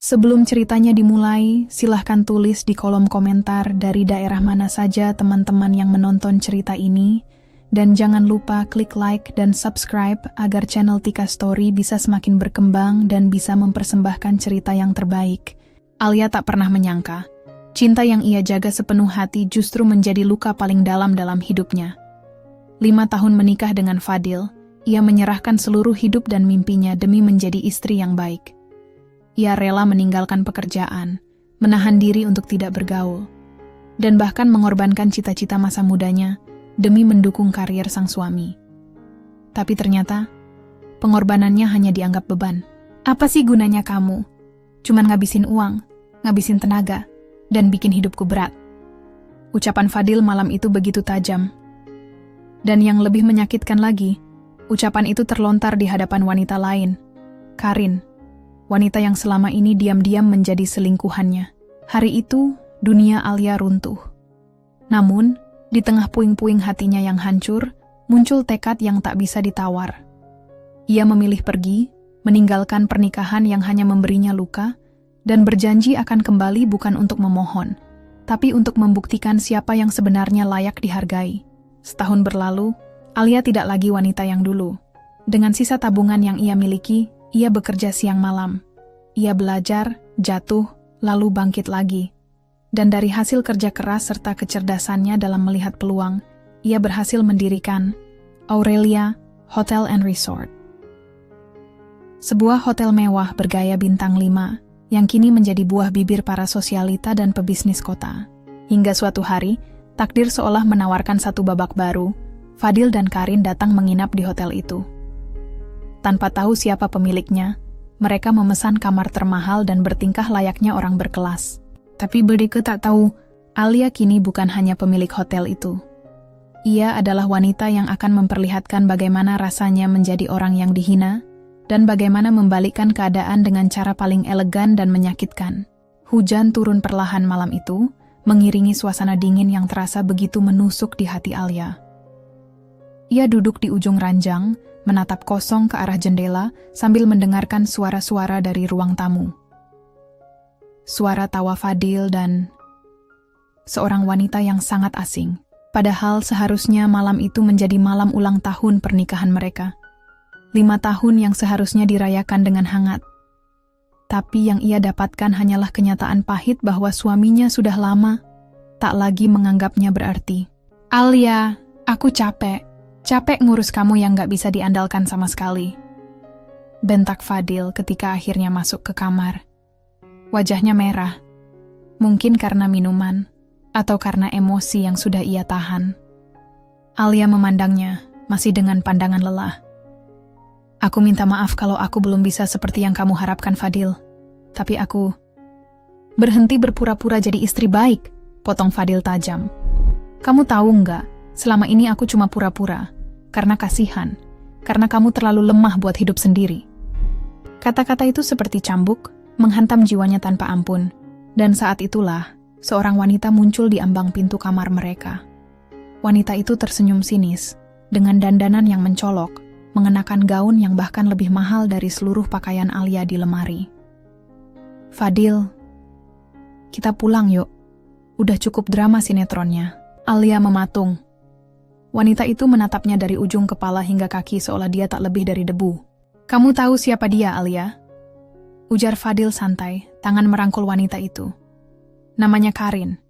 Sebelum ceritanya dimulai, silahkan tulis di kolom komentar dari daerah mana saja teman-teman yang menonton cerita ini, dan jangan lupa klik like dan subscribe agar channel Tika Story bisa semakin berkembang dan bisa mempersembahkan cerita yang terbaik. Alia tak pernah menyangka, cinta yang ia jaga sepenuh hati justru menjadi luka paling dalam hidupnya. 5 tahun menikah dengan Fadil, ia menyerahkan seluruh hidup dan mimpinya demi menjadi istri yang baik. Ia rela meninggalkan pekerjaan, menahan diri untuk tidak bergaul, dan bahkan mengorbankan cita-cita masa mudanya demi mendukung karier sang suami. Tapi ternyata, pengorbanannya hanya dianggap beban. Apa sih gunanya kamu? Cuman ngabisin uang, ngabisin tenaga, dan bikin hidupku berat. Ucapan Fadil malam itu begitu tajam. Dan yang lebih menyakitkan lagi, ucapan itu terlontar di hadapan wanita lain, Karin. Wanita yang selama ini diam-diam menjadi selingkuhannya. Hari itu, dunia Alia runtuh. Namun, di tengah puing-puing hatinya yang hancur, muncul tekad yang tak bisa ditawar. Ia memilih pergi, meninggalkan pernikahan yang hanya memberinya luka, dan berjanji akan kembali bukan untuk memohon, tapi untuk membuktikan siapa yang sebenarnya layak dihargai. Setahun berlalu, Alia tidak lagi wanita yang dulu. Dengan sisa tabungan yang ia miliki, ia bekerja siang malam. Ia belajar, jatuh, lalu bangkit lagi. Dan dari hasil kerja keras serta kecerdasannya dalam melihat peluang, ia berhasil mendirikan Aurelia Hotel and Resort. Sebuah hotel mewah bergaya bintang 5 yang kini menjadi buah bibir para sosialita dan pebisnis kota. Hingga suatu hari, takdir seolah menawarkan satu babak baru. Fadil dan Karin datang menginap di hotel itu. Tanpa tahu siapa pemiliknya, mereka memesan kamar termahal dan bertingkah layaknya orang berkelas. Tapi mereka tak tahu, Alia kini bukan hanya pemilik hotel itu. Ia adalah wanita yang akan memperlihatkan bagaimana rasanya menjadi orang yang dihina, dan bagaimana membalikkan keadaan dengan cara paling elegan dan menyakitkan. Hujan turun perlahan malam itu, mengiringi suasana dingin yang terasa begitu menusuk di hati Alia. Ia duduk di ujung ranjang, menatap kosong ke arah jendela sambil mendengarkan suara-suara dari ruang tamu. Suara tawa Fadil dan seorang wanita yang sangat asing. Padahal seharusnya malam itu menjadi malam ulang tahun pernikahan mereka. 5 tahun yang seharusnya dirayakan dengan hangat. Tapi yang ia dapatkan hanyalah kenyataan pahit bahwa suaminya sudah lama tak lagi menganggapnya berarti. Alia, aku capek. Capek ngurus kamu yang gak bisa diandalkan sama sekali. Bentak Fadil ketika akhirnya masuk ke kamar. Wajahnya merah. Mungkin karena minuman, atau karena emosi yang sudah ia tahan. Alia memandangnya, masih dengan pandangan lelah. Aku minta maaf kalau aku belum bisa seperti yang kamu harapkan, Fadil. Tapi aku... Berhenti berpura-pura jadi istri baik, potong Fadil tajam. Kamu tahu nggak, selama ini aku cuma pura-pura. Karena kasihan, karena kamu terlalu lemah buat hidup sendiri. Kata-kata itu seperti cambuk, menghantam jiwanya tanpa ampun. Dan saat itulah, seorang wanita muncul di ambang pintu kamar mereka. Wanita itu tersenyum sinis, dengan dandanan yang mencolok, mengenakan gaun yang bahkan lebih mahal dari seluruh pakaian Alia di lemari. Fadil, kita pulang yuk. Udah cukup drama sinetronnya. Alia mematung. Wanita itu menatapnya dari ujung kepala hingga kaki seolah dia tak lebih dari debu. Kamu tahu siapa dia, Alia? Ujar Fadil santai, tangan merangkul wanita itu. Namanya Karin.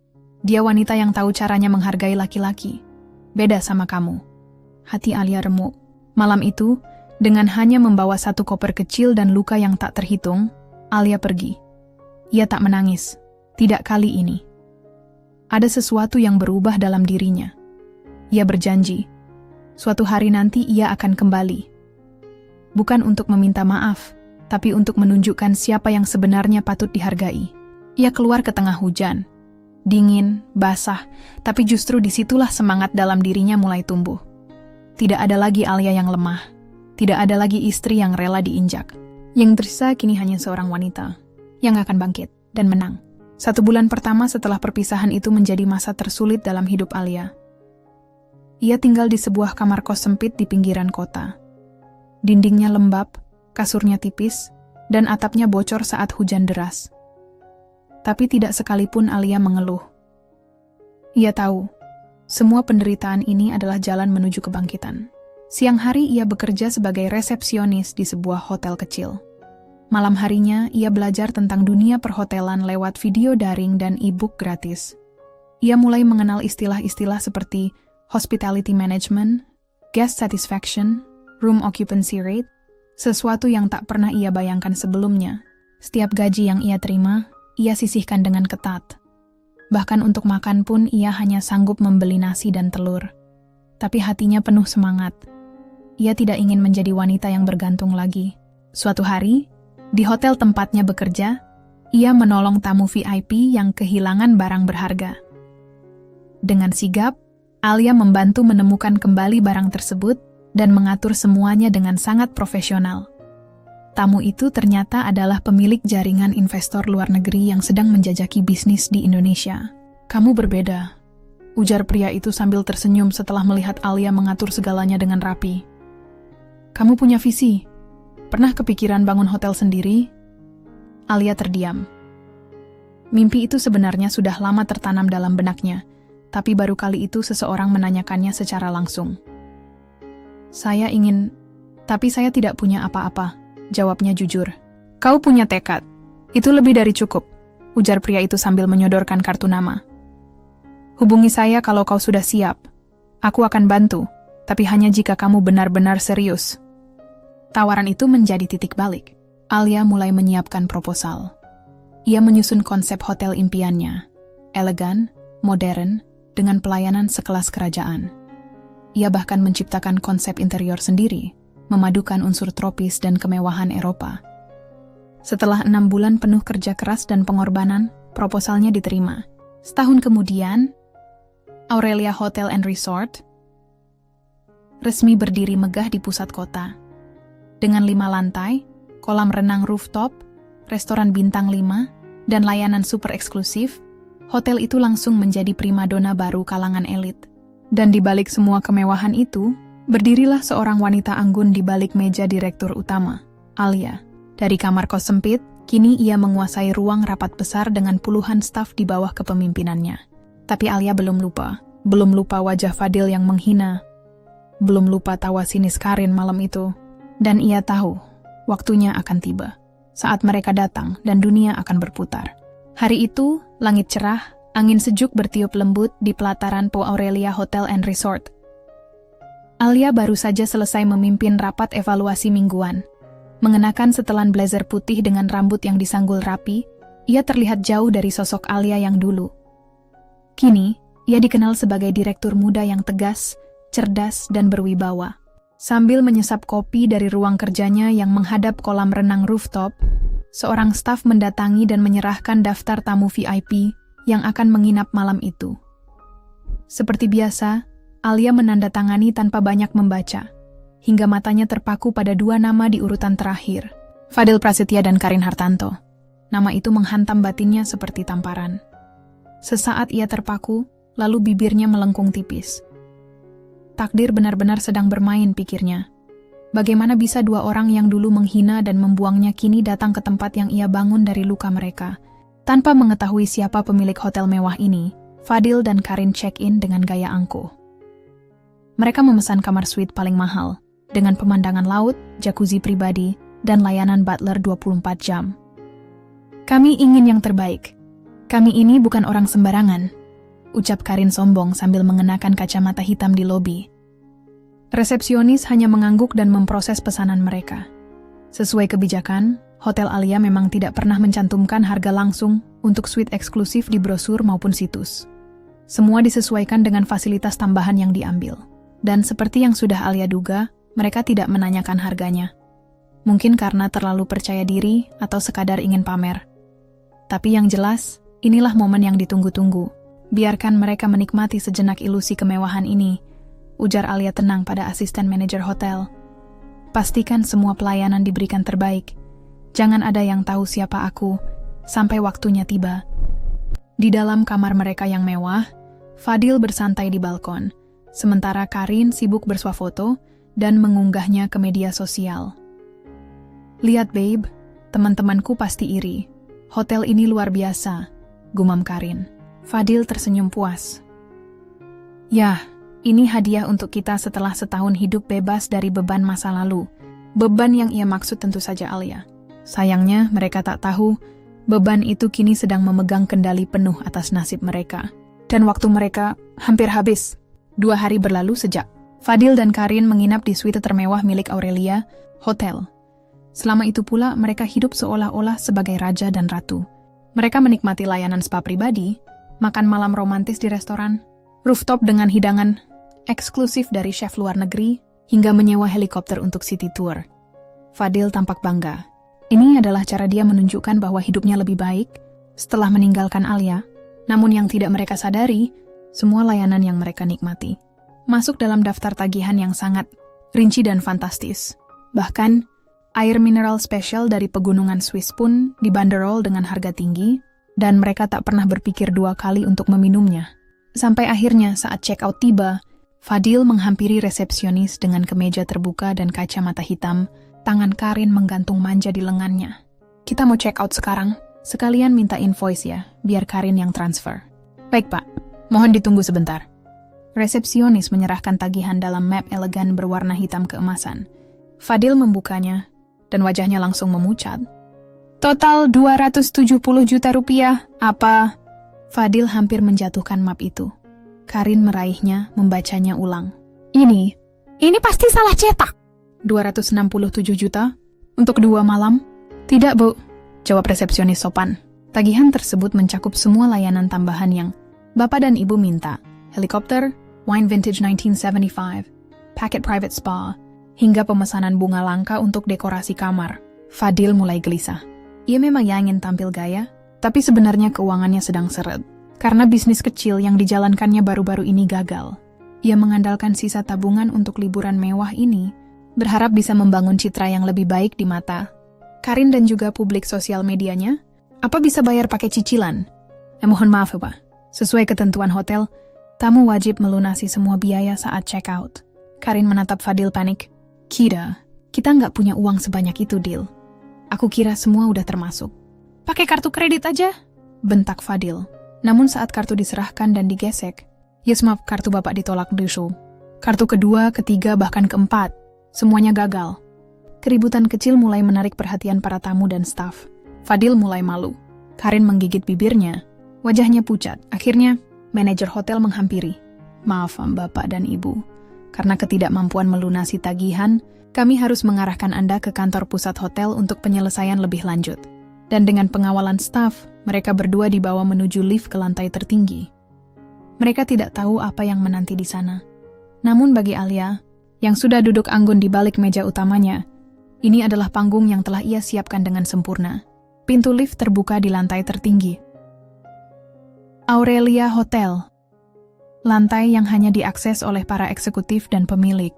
Dia wanita yang tahu caranya menghargai laki-laki. Beda sama kamu. Hati Alia remuk. Malam itu, dengan hanya membawa satu koper kecil dan luka yang tak terhitung, Alia pergi. Ia tak menangis. Tidak kali ini. Ada sesuatu yang berubah dalam dirinya. Ia berjanji, suatu hari nanti ia akan kembali. Bukan untuk meminta maaf, tapi untuk menunjukkan siapa yang sebenarnya patut dihargai. Ia keluar ke tengah hujan. Dingin, basah, tapi justru disitulah semangat dalam dirinya mulai tumbuh. Tidak ada lagi Alia yang lemah. Tidak ada lagi istri yang rela diinjak. Yang tersisa kini hanya seorang wanita yang akan bangkit dan menang. 1 bulan pertama setelah perpisahan itu menjadi masa tersulit dalam hidup Alia. Ia tinggal di sebuah kamar kos sempit di pinggiran kota. Dindingnya lembab, kasurnya tipis, dan atapnya bocor saat hujan deras. Tapi tidak sekalipun Alia mengeluh. Ia tahu, semua penderitaan ini adalah jalan menuju kebangkitan. Siang hari ia bekerja sebagai resepsionis di sebuah hotel kecil. Malam harinya ia belajar tentang dunia perhotelan lewat video daring dan e-book gratis. Ia mulai mengenal istilah-istilah seperti hospitality management, guest satisfaction, room occupancy rate, sesuatu yang tak pernah ia bayangkan sebelumnya. Setiap gaji yang ia terima, ia sisihkan dengan ketat. Bahkan untuk makan pun ia hanya sanggup membeli nasi dan telur. Tapi hatinya penuh semangat. Ia tidak ingin menjadi wanita yang bergantung lagi. Suatu hari, di hotel tempatnya bekerja, ia menolong tamu VIP yang kehilangan barang berharga. Dengan sigap, Alia membantu menemukan kembali barang tersebut dan mengatur semuanya dengan sangat profesional. Tamu itu ternyata adalah pemilik jaringan investor luar negeri yang sedang menjajaki bisnis di Indonesia. "Kamu berbeda," ujar pria itu sambil tersenyum setelah melihat Alia mengatur segalanya dengan rapi. "Kamu punya visi. Pernah kepikiran bangun hotel sendiri?" Alia terdiam. Mimpi itu sebenarnya sudah lama tertanam dalam benaknya, tapi baru kali itu seseorang menanyakannya secara langsung. Tapi saya tidak punya apa-apa," jawabnya jujur. "Kau punya tekad. Itu lebih dari cukup," ujar pria itu sambil menyodorkan kartu nama. "Hubungi saya kalau kau sudah siap. Aku akan bantu, tapi hanya jika kamu benar-benar serius." Tawaran itu menjadi titik balik. Alia mulai menyiapkan proposal. Ia menyusun konsep hotel impiannya. Elegan, modern, dengan pelayanan sekelas kerajaan. Ia bahkan menciptakan konsep interior sendiri, memadukan unsur tropis dan kemewahan Eropa. Setelah 6 bulan penuh kerja keras dan pengorbanan, proposalnya diterima. Setahun kemudian, Aurelia Hotel and Resort resmi berdiri megah di pusat kota. Dengan 5 lantai, kolam renang rooftop, restoran bintang 5, dan layanan super eksklusif, hotel itu langsung menjadi primadona baru kalangan elit. Dan di balik semua kemewahan itu, berdirilah seorang wanita anggun di balik meja direktur utama, Alia. Dari kamar kos sempit, kini ia menguasai ruang rapat besar dengan puluhan staf di bawah kepemimpinannya. Tapi Alia belum lupa wajah Fadil yang menghina, belum lupa tawa sinis Karin malam itu. Dan ia tahu, waktunya akan tiba. Saat mereka datang dan dunia akan berputar. Hari itu, langit cerah, angin sejuk bertiup lembut di pelataran Po Aurelia Hotel and Resort. Alia baru saja selesai memimpin rapat evaluasi mingguan. Mengenakan setelan blazer putih dengan rambut yang disanggul rapi, ia terlihat jauh dari sosok Alia yang dulu. Kini, ia dikenal sebagai direktur muda yang tegas, cerdas, dan berwibawa. Sambil menyesap kopi dari ruang kerjanya yang menghadap kolam renang rooftop, seorang staf mendatangi dan menyerahkan daftar tamu VIP yang akan menginap malam itu. Seperti biasa, Alia menandatangani tanpa banyak membaca, hingga matanya terpaku pada 2 nama di urutan terakhir, Fadil Prasetya dan Karin Hartanto. Nama itu menghantam batinnya seperti tamparan. Sesaat ia terpaku, lalu bibirnya melengkung tipis. Takdir benar-benar sedang bermain, pikirnya. Bagaimana bisa 2 orang yang dulu menghina dan membuangnya kini datang ke tempat yang ia bangun dari luka mereka? Tanpa mengetahui siapa pemilik hotel mewah ini, Fadil dan Karin check-in dengan gaya angkuh. Mereka memesan kamar suite paling mahal, dengan pemandangan laut, jacuzzi pribadi, dan layanan butler 24 jam. "Kami ingin yang terbaik. Kami ini bukan orang sembarangan," ucap Karin sombong sambil mengenakan kacamata hitam di lobi. Resepsionis hanya mengangguk dan memproses pesanan mereka. Sesuai kebijakan, Hotel Alia memang tidak pernah mencantumkan harga langsung untuk suite eksklusif di brosur maupun situs. Semua disesuaikan dengan fasilitas tambahan yang diambil. Dan seperti yang sudah Alia duga, mereka tidak menanyakan harganya. Mungkin karena terlalu percaya diri atau sekadar ingin pamer. Tapi yang jelas, inilah momen yang ditunggu-tunggu. Biarkan mereka menikmati sejenak ilusi kemewahan ini, ujar Alia tenang pada asisten manajer hotel. Pastikan semua pelayanan diberikan terbaik. Jangan ada yang tahu siapa aku, sampai waktunya tiba. Di dalam kamar mereka yang mewah, Fadil bersantai di balkon, sementara Karin sibuk bersuah foto dan mengunggahnya ke media sosial. "Lihat babe, Teman-temanku pasti iri. Hotel ini luar biasa, gumam Karin. Fadil tersenyum puas. Yah, ini hadiah untuk kita setelah setahun hidup bebas dari beban masa lalu. Beban yang ia maksud tentu saja Alia. Sayangnya mereka tak tahu, beban itu kini sedang memegang kendali penuh atas nasib mereka. Dan waktu mereka hampir habis. 2 hari berlalu sejak Fadil dan Karin menginap di suite termewah milik Aurelia, hotel. Selama itu pula mereka hidup seolah-olah sebagai raja dan ratu. Mereka menikmati layanan spa pribadi, makan malam romantis di restoran, rooftop dengan hidangan eksklusif dari chef luar negeri, hingga menyewa helikopter untuk city tour. Fadil tampak bangga. Ini adalah cara dia menunjukkan bahwa hidupnya lebih baik setelah meninggalkan Alia. Namun yang tidak mereka sadari, semua layanan yang mereka nikmati masuk dalam daftar tagihan yang sangat rinci dan fantastis. Bahkan, air mineral spesial dari pegunungan Swiss pun dibanderol dengan harga tinggi, dan mereka tak pernah berpikir 2 kali untuk meminumnya. Sampai akhirnya saat check-out tiba, Fadil menghampiri resepsionis dengan kemeja terbuka dan kacamata hitam, tangan Karin menggantung manja di lengannya. Kita mau check-out sekarang. Sekalian minta invoice ya, biar Karin yang transfer. Baik Pak, mohon ditunggu sebentar. Resepsionis menyerahkan tagihan dalam map elegan berwarna hitam keemasan. Fadil membukanya, dan wajahnya langsung memucat. Total 270 juta rupiah, apa? Fadil hampir menjatuhkan map itu. Karin meraihnya, membacanya ulang. Ini pasti salah cetak. 267 juta? Untuk 2 malam? Tidak, Bu. Jawab resepsionis sopan. Tagihan tersebut mencakup semua layanan tambahan yang Bapak dan Ibu minta. Helikopter, wine vintage 1975, paket private spa, hingga pemesanan bunga langka untuk dekorasi kamar. Fadil mulai gelisah. Ia memang ingin tampil gaya, tapi sebenarnya keuangannya sedang seret. Karena bisnis kecil yang dijalankannya baru-baru ini gagal. Ia mengandalkan sisa tabungan untuk liburan mewah ini, berharap bisa membangun citra yang lebih baik di mata Karin dan juga publik sosial medianya. Apa bisa bayar pakai cicilan? Mohon maaf ya Pak, sesuai ketentuan hotel, tamu wajib melunasi semua biaya saat check out. Karin menatap Fadil panik. Kita nggak punya uang sebanyak itu, Dil. Aku kira semua udah termasuk. Pakai kartu kredit aja, bentak Fadil. Namun saat kartu diserahkan dan digesek, yes maaf, kartu Bapak ditolak dulu. Kartu kedua, ketiga, bahkan keempat, semuanya gagal. Keributan kecil mulai menarik perhatian para tamu dan staf. Fadil mulai malu. Karin menggigit bibirnya, wajahnya pucat. Akhirnya, manajer hotel menghampiri. Maaf Bapak dan Ibu, karena ketidakmampuan melunasi tagihan, kami harus mengarahkan Anda ke kantor pusat hotel untuk penyelesaian lebih lanjut. Dan dengan pengawalan staf, mereka berdua dibawa menuju lift ke lantai tertinggi. Mereka tidak tahu apa yang menanti di sana. Namun bagi Alia, yang sudah duduk anggun di balik meja utamanya, ini adalah panggung yang telah ia siapkan dengan sempurna. Pintu lift terbuka di lantai tertinggi. Aurelia Hotel. Lantai yang hanya diakses oleh para eksekutif dan pemilik.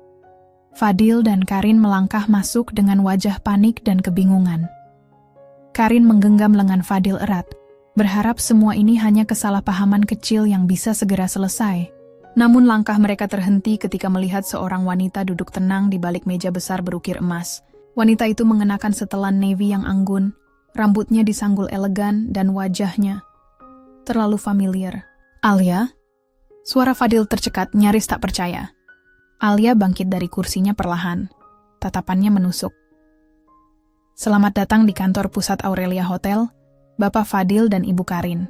Fadil dan Karin melangkah masuk dengan wajah panik dan kebingungan. Karin menggenggam lengan Fadil erat, berharap semua ini hanya kesalahpahaman kecil yang bisa segera selesai. Namun langkah mereka terhenti ketika melihat seorang wanita duduk tenang di balik meja besar berukir emas. Wanita itu mengenakan setelan navy yang anggun, rambutnya disanggul elegan dan wajahnya terlalu familiar. Alia? Suara Fadil tercekat, nyaris tak percaya. Alia bangkit dari kursinya perlahan. Tatapannya menusuk. Selamat datang di kantor pusat Aurelia Hotel, Bapak Fadil dan Ibu Karin.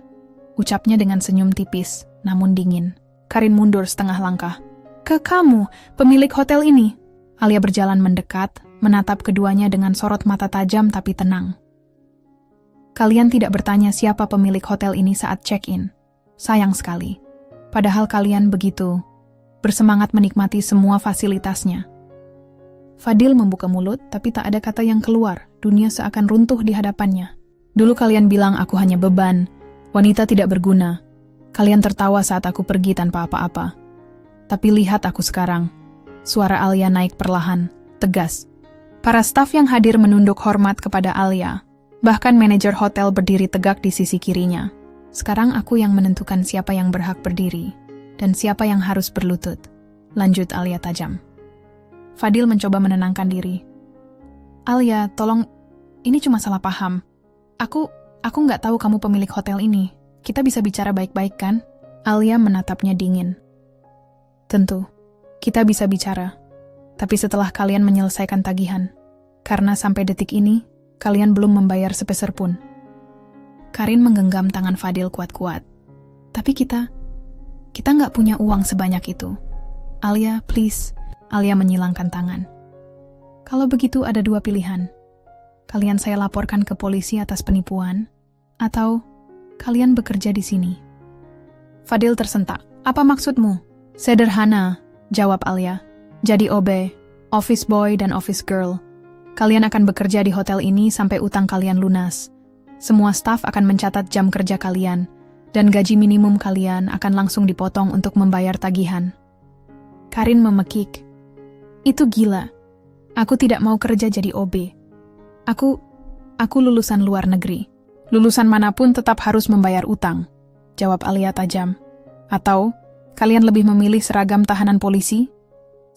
Ucapnya dengan senyum tipis, namun dingin. Karin mundur setengah langkah. Ke kamu, pemilik hotel ini? Alia berjalan mendekat, menatap keduanya dengan sorot mata tajam tapi tenang. Kalian tidak bertanya siapa pemilik hotel ini saat check-in. Sayang sekali. Padahal kalian begitu bersemangat menikmati semua fasilitasnya. Fadil membuka mulut, tapi tak ada kata yang keluar. Dunia seakan runtuh di hadapannya. Dulu kalian bilang aku hanya beban, wanita tidak berguna. Kalian tertawa saat aku pergi tanpa apa-apa. Tapi lihat aku sekarang. Suara Alia naik perlahan, tegas. Para staf yang hadir menunduk hormat kepada Alia. Bahkan manajer hotel berdiri tegak di sisi kirinya. Sekarang aku yang menentukan siapa yang berhak berdiri dan siapa yang harus berlutut. Lanjut Alia tajam. Fadil mencoba menenangkan diri. Alia, tolong, ini cuma salah paham. Aku nggak tahu kamu pemilik hotel ini. Kita bisa bicara baik-baik kan? Alia menatapnya dingin. Tentu, kita bisa bicara. Tapi setelah kalian menyelesaikan tagihan. Karena sampai detik ini, kalian belum membayar sepeser pun. Karin menggenggam tangan Fadil kuat-kuat. Tapi kita nggak punya uang sebanyak itu. Alia, please. Alia menyilangkan tangan. Kalau begitu ada dua pilihan. Kalian saya laporkan ke polisi atas penipuan, atau kalian bekerja di sini. Fadil tersentak. Apa maksudmu? Sederhana, jawab Alia. Jadi OB, office boy dan office girl. Kalian akan bekerja di hotel ini sampai utang kalian lunas. Semua staf akan mencatat jam kerja kalian, dan gaji minimum kalian akan langsung dipotong untuk membayar tagihan. Karin memekik. Itu gila. Aku tidak mau kerja jadi OB. Aku lulusan luar negeri. Lulusan manapun tetap harus membayar utang, jawab Alia tajam. Atau, kalian lebih memilih seragam tahanan polisi?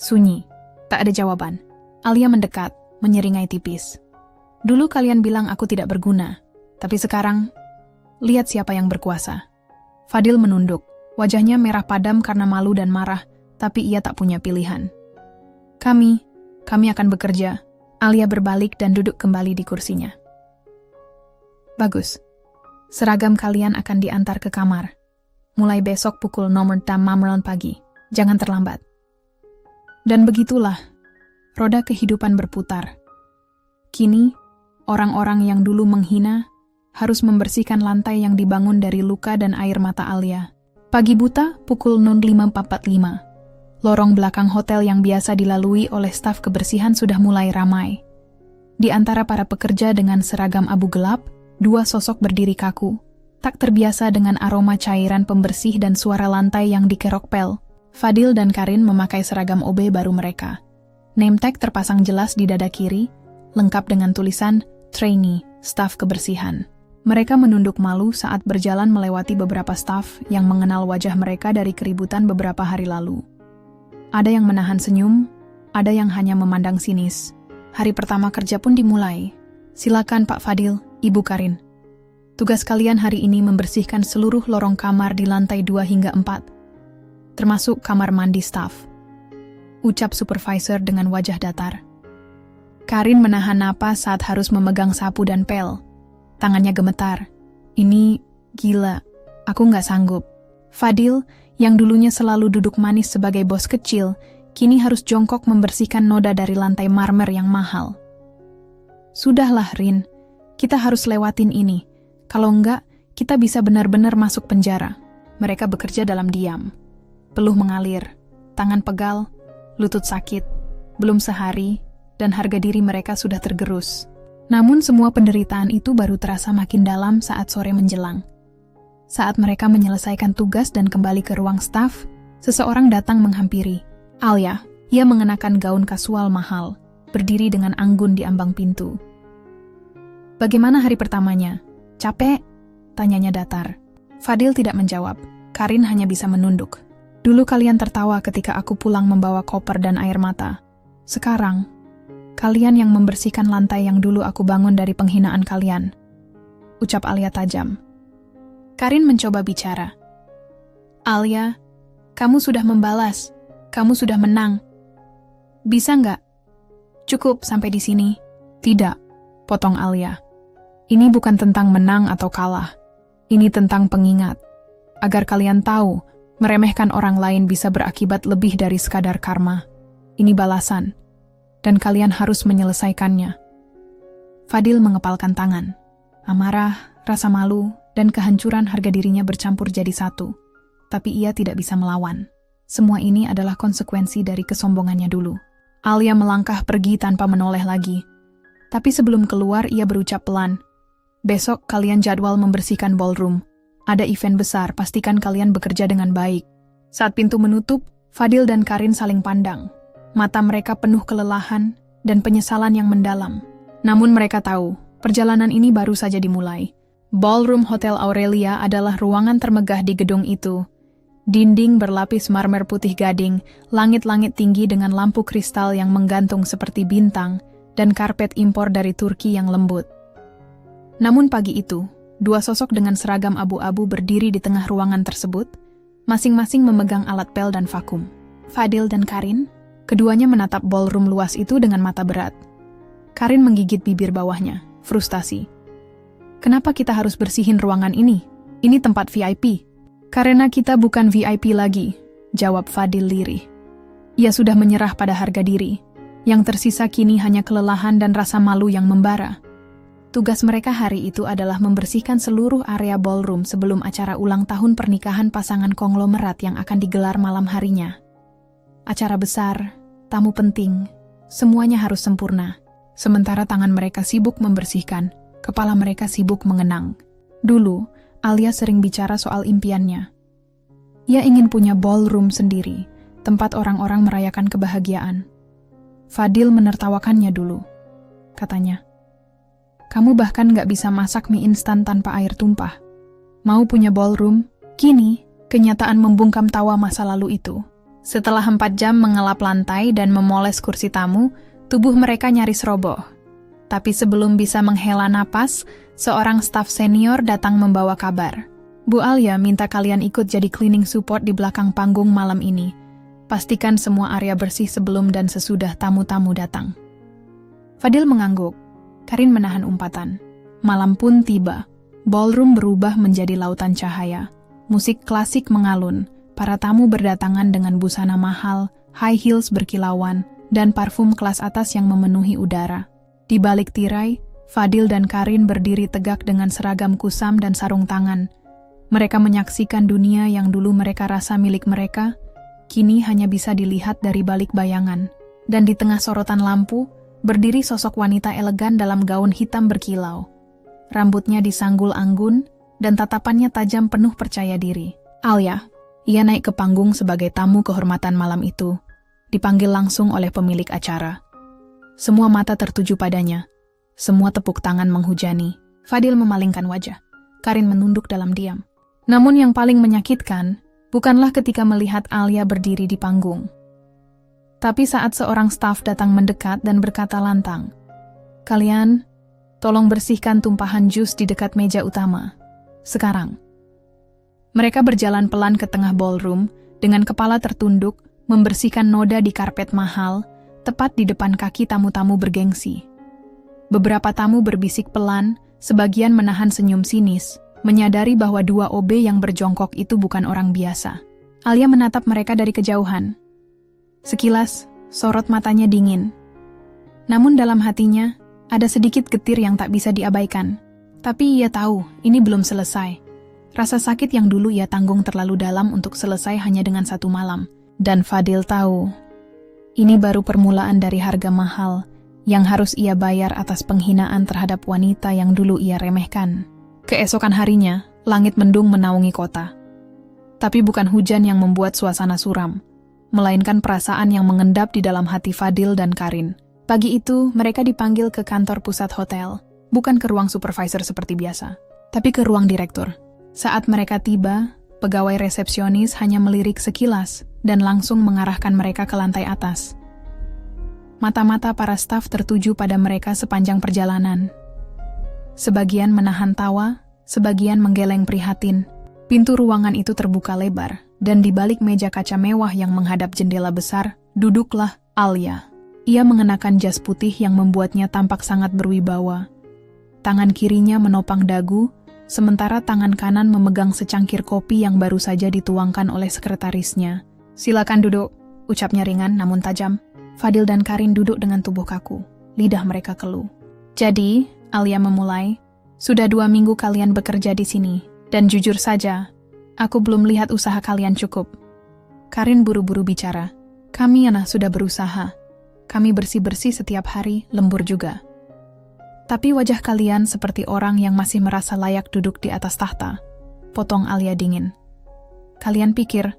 Sunyi. Tak ada jawaban. Alia mendekat, menyeringai tipis. Dulu kalian bilang aku tidak berguna, tapi sekarang, lihat siapa yang berkuasa. Fadil menunduk. Wajahnya merah padam karena malu dan marah, tapi ia tak punya pilihan. Kami akan bekerja. Alia berbalik dan duduk kembali di kursinya. Bagus. Seragam kalian akan diantar ke kamar. Mulai besok pukul nomor 6 pagi. Jangan terlambat. Dan begitulah, roda kehidupan berputar. Kini, orang-orang yang dulu menghina harus membersihkan lantai yang dibangun dari luka dan air mata Alia. Pagi buta pukul 05.45. Lorong belakang hotel yang biasa dilalui oleh staf kebersihan sudah mulai ramai. Di antara para pekerja dengan seragam abu gelap, dua sosok berdiri kaku, tak terbiasa dengan aroma cairan pembersih dan suara lantai yang dikerok pel. Fadil dan Karin memakai seragam OB baru mereka. Name tag terpasang jelas di dada kiri, lengkap dengan tulisan trainee, staf kebersihan. Mereka menunduk malu saat berjalan melewati beberapa staf yang mengenal wajah mereka dari keributan beberapa hari lalu. Ada yang menahan senyum, ada yang hanya memandang sinis. Hari pertama kerja pun dimulai. Silakan Pak Fadil, Ibu Karin. Tugas kalian hari ini membersihkan seluruh lorong kamar di lantai 2 hingga 4, termasuk kamar mandi staf. Ucap supervisor dengan wajah datar. Karin menahan napas saat harus memegang sapu dan pel. Tangannya gemetar. Ini gila, aku nggak sanggup. Fadil, yang dulunya selalu duduk manis sebagai bos kecil, kini harus jongkok membersihkan noda dari lantai marmer yang mahal. Sudahlah, Rin. Kita harus lewatin ini. Kalau enggak, kita bisa benar-benar masuk penjara. Mereka bekerja dalam diam. Peluh mengalir, tangan pegal, lutut sakit. Belum sehari, dan harga diri mereka sudah tergerus. Namun semua penderitaan itu baru terasa makin dalam saat sore menjelang. Saat mereka menyelesaikan tugas dan kembali ke ruang staf, seseorang datang menghampiri. Alia, ia mengenakan gaun kasual mahal, berdiri dengan anggun di ambang pintu. Bagaimana hari pertamanya? Capek? Tanyanya datar. Fadil tidak menjawab. Karin hanya bisa menunduk. Dulu kalian tertawa ketika aku pulang membawa koper dan air mata. Sekarang, kalian yang membersihkan lantai yang dulu aku bangun dari penghinaan kalian. Ucap Alia tajam. Karin mencoba bicara. Alia, kamu sudah membalas. Kamu sudah menang. Bisa nggak? Cukup sampai di sini. Tidak, potong Alia. Ini bukan tentang menang atau kalah. Ini tentang pengingat. Agar kalian tahu, meremehkan orang lain bisa berakibat lebih dari sekadar karma. Ini balasan. Dan kalian harus menyelesaikannya. Fadil mengepalkan tangan. Amarah, rasa malu, dan kehancuran harga dirinya bercampur jadi satu. Tapi ia tidak bisa melawan. Semua ini adalah konsekuensi dari kesombongannya dulu. Alia melangkah pergi tanpa menoleh lagi. Tapi sebelum keluar ia berucap pelan. Besok kalian jadwal membersihkan ballroom. Ada event besar, pastikan kalian bekerja dengan baik. Saat pintu menutup, Fadil dan Karin saling pandang. Mata mereka penuh kelelahan dan penyesalan yang mendalam. Namun mereka tahu, perjalanan ini baru saja dimulai. Ballroom Hotel Aurelia adalah ruangan termegah di gedung itu. Dinding berlapis marmer putih gading, langit-langit tinggi dengan lampu kristal yang menggantung seperti bintang, dan karpet impor dari Turki yang lembut. Namun pagi itu, dua sosok dengan seragam abu-abu berdiri di tengah ruangan tersebut, masing-masing memegang alat pel dan vakum. Fadil dan Karin, keduanya menatap ballroom luas itu dengan mata berat. Karin menggigit bibir bawahnya, frustasi. Kenapa kita harus bersihin ruangan ini? Ini tempat VIP. Karena kita bukan VIP lagi, jawab Fadil lirih. Ia sudah menyerah pada harga diri. Yang tersisa kini hanya kelelahan dan rasa malu yang membara. Tugas mereka hari itu adalah membersihkan seluruh area ballroom sebelum acara ulang tahun pernikahan pasangan konglomerat yang akan digelar malam harinya. Acara besar, tamu penting, semuanya harus sempurna. Sementara tangan mereka sibuk membersihkan, kepala mereka sibuk mengenang. Dulu, Alia sering bicara soal impiannya. Ia ingin punya ballroom sendiri, tempat orang-orang merayakan kebahagiaan. Fadil menertawakannya dulu. Katanya, kamu bahkan gak bisa masak mie instan tanpa air tumpah. Mau punya ballroom? Kini, kenyataan membungkam tawa masa lalu itu. Setelah 4 jam mengelap lantai dan memoles kursi tamu, tubuh mereka nyaris roboh. Tapi sebelum bisa menghela napas, seorang staf senior datang membawa kabar. Bu Alia minta kalian ikut jadi cleaning support di belakang panggung malam ini. Pastikan semua area bersih sebelum dan sesudah tamu-tamu datang. Fadil mengangguk. Karin menahan umpatan. Malam pun tiba. Ballroom berubah menjadi lautan cahaya. Musik klasik mengalun. Para tamu berdatangan dengan busana mahal, high heels berkilauan, dan parfum kelas atas yang memenuhi udara. Di balik tirai, Fadil dan Karin berdiri tegak dengan seragam kusam dan sarung tangan. Mereka menyaksikan dunia yang dulu mereka rasa milik mereka, kini hanya bisa dilihat dari balik bayangan. Dan di tengah sorotan lampu, berdiri sosok wanita elegan dalam gaun hitam berkilau. Rambutnya disanggul anggun, dan tatapannya tajam penuh percaya diri. Alia, ia naik ke panggung sebagai tamu kehormatan malam itu, dipanggil langsung oleh pemilik acara. Semua mata tertuju padanya. Semua tepuk tangan menghujani. Fadil memalingkan wajah. Karin menunduk dalam diam. Namun yang paling menyakitkan, bukanlah ketika melihat Alia berdiri di panggung. Tapi saat seorang staf datang mendekat dan berkata lantang, "Kalian, tolong bersihkan tumpahan jus di dekat meja utama. Sekarang." Mereka berjalan pelan ke tengah ballroom, dengan kepala tertunduk, membersihkan noda di karpet mahal, tepat di depan kaki tamu-tamu bergengsi. Beberapa tamu berbisik pelan, sebagian menahan senyum sinis, menyadari bahwa 2 OB yang berjongkok itu bukan orang biasa. Alia menatap mereka dari kejauhan. Sekilas, sorot matanya dingin. Namun dalam hatinya, ada sedikit getir yang tak bisa diabaikan. Tapi ia tahu, ini belum selesai. Rasa sakit yang dulu ia tanggung terlalu dalam untuk selesai hanya dengan 1 malam. Dan Fadil tahu, ini baru permulaan dari harga mahal yang harus ia bayar atas penghinaan terhadap wanita yang dulu ia remehkan. Keesokan harinya, langit mendung menaungi kota. Tapi bukan hujan yang membuat suasana suram, melainkan perasaan yang mengendap di dalam hati Fadil dan Karin. Pagi itu, mereka dipanggil ke kantor pusat hotel, bukan ke ruang supervisor seperti biasa, tapi ke ruang direktur. Saat mereka tiba, pegawai resepsionis hanya melirik sekilas dan langsung mengarahkan mereka ke lantai atas. Mata-mata para staf tertuju pada mereka sepanjang perjalanan. Sebagian menahan tawa, sebagian menggeleng prihatin. Pintu ruangan itu terbuka lebar, dan di balik meja kaca mewah yang menghadap jendela besar, duduklah Alia. Ia mengenakan jas putih yang membuatnya tampak sangat berwibawa. Tangan kirinya menopang dagu, sementara tangan kanan memegang secangkir kopi yang baru saja dituangkan oleh sekretarisnya. "Silakan duduk," ucapnya ringan namun tajam. Fadil dan Karin duduk dengan tubuh kaku, lidah mereka keluh. "Jadi," Alia memulai, "sudah 2 minggu kalian bekerja di sini, dan jujur saja, aku belum lihat usaha kalian cukup." Karin buru-buru bicara, "Kami sudah berusaha. Kami bersih-bersih setiap hari, lembur juga. Tapi wajah kalian seperti orang yang masih merasa layak duduk di atas tahta," potong Alia dingin. "Kalian pikir,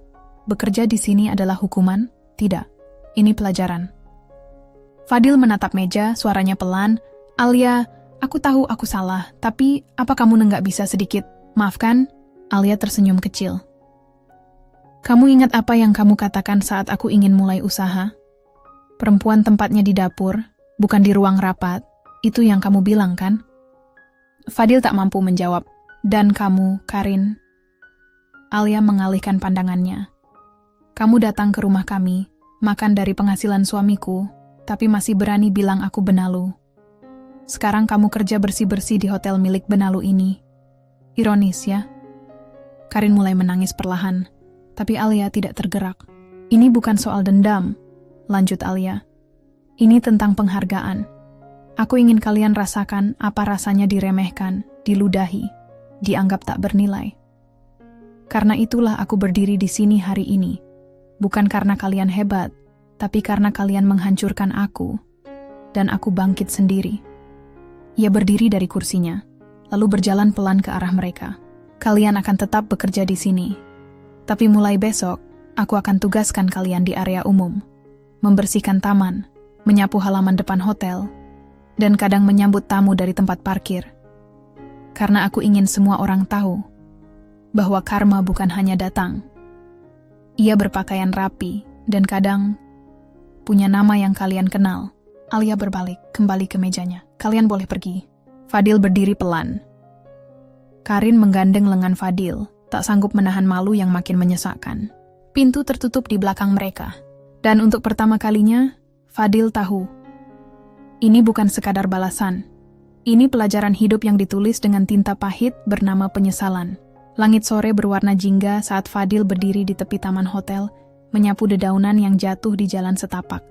bekerja di sini adalah hukuman? Tidak. Ini pelajaran." Fadil menatap meja, suaranya pelan. "Alia, aku tahu aku salah, tapi apa kamu nggak bisa sedikit maafkan?" Alia tersenyum kecil. "Kamu ingat apa yang kamu katakan saat aku ingin mulai usaha? Perempuan tempatnya di dapur, bukan di ruang rapat. Itu yang kamu bilang kan?" Fadil tak mampu menjawab. Dan kamu, Karin? Alia mengalihkan pandangannya. Kamu datang ke rumah kami, makan dari penghasilan suamiku, tapi masih berani bilang aku benalu. Sekarang kamu kerja bersih-bersih di hotel milik benalu ini. Ironis ya? Karin mulai menangis perlahan, tapi Alia tidak tergerak. Ini bukan soal dendam, lanjut Alia. Ini tentang penghargaan. Aku ingin kalian rasakan apa rasanya diremehkan, diludahi, dianggap tak bernilai. Karena itulah aku berdiri di sini hari ini. Bukan karena kalian hebat, tapi karena kalian menghancurkan aku, dan aku bangkit sendiri. Ia berdiri dari kursinya, lalu berjalan pelan ke arah mereka. Kalian akan tetap bekerja di sini. Tapi mulai besok, aku akan tugaskan kalian di area umum. Membersihkan taman, menyapu halaman depan hotel, dan kadang menyambut tamu dari tempat parkir. Karena aku ingin semua orang tahu bahwa karma bukan hanya datang. Ia berpakaian rapi, dan kadang punya nama yang kalian kenal. Alia berbalik, kembali ke mejanya. Kalian boleh pergi. Fadil berdiri pelan. Karin menggandeng lengan Fadil, tak sanggup menahan malu yang makin menyesakkan. Pintu tertutup di belakang mereka. Dan untuk pertama kalinya, Fadil tahu. Ini bukan sekadar balasan. Ini pelajaran hidup yang ditulis dengan tinta pahit bernama penyesalan. Langit sore berwarna jingga saat Fadil berdiri di tepi taman hotel, menyapu dedaunan yang jatuh di jalan setapak.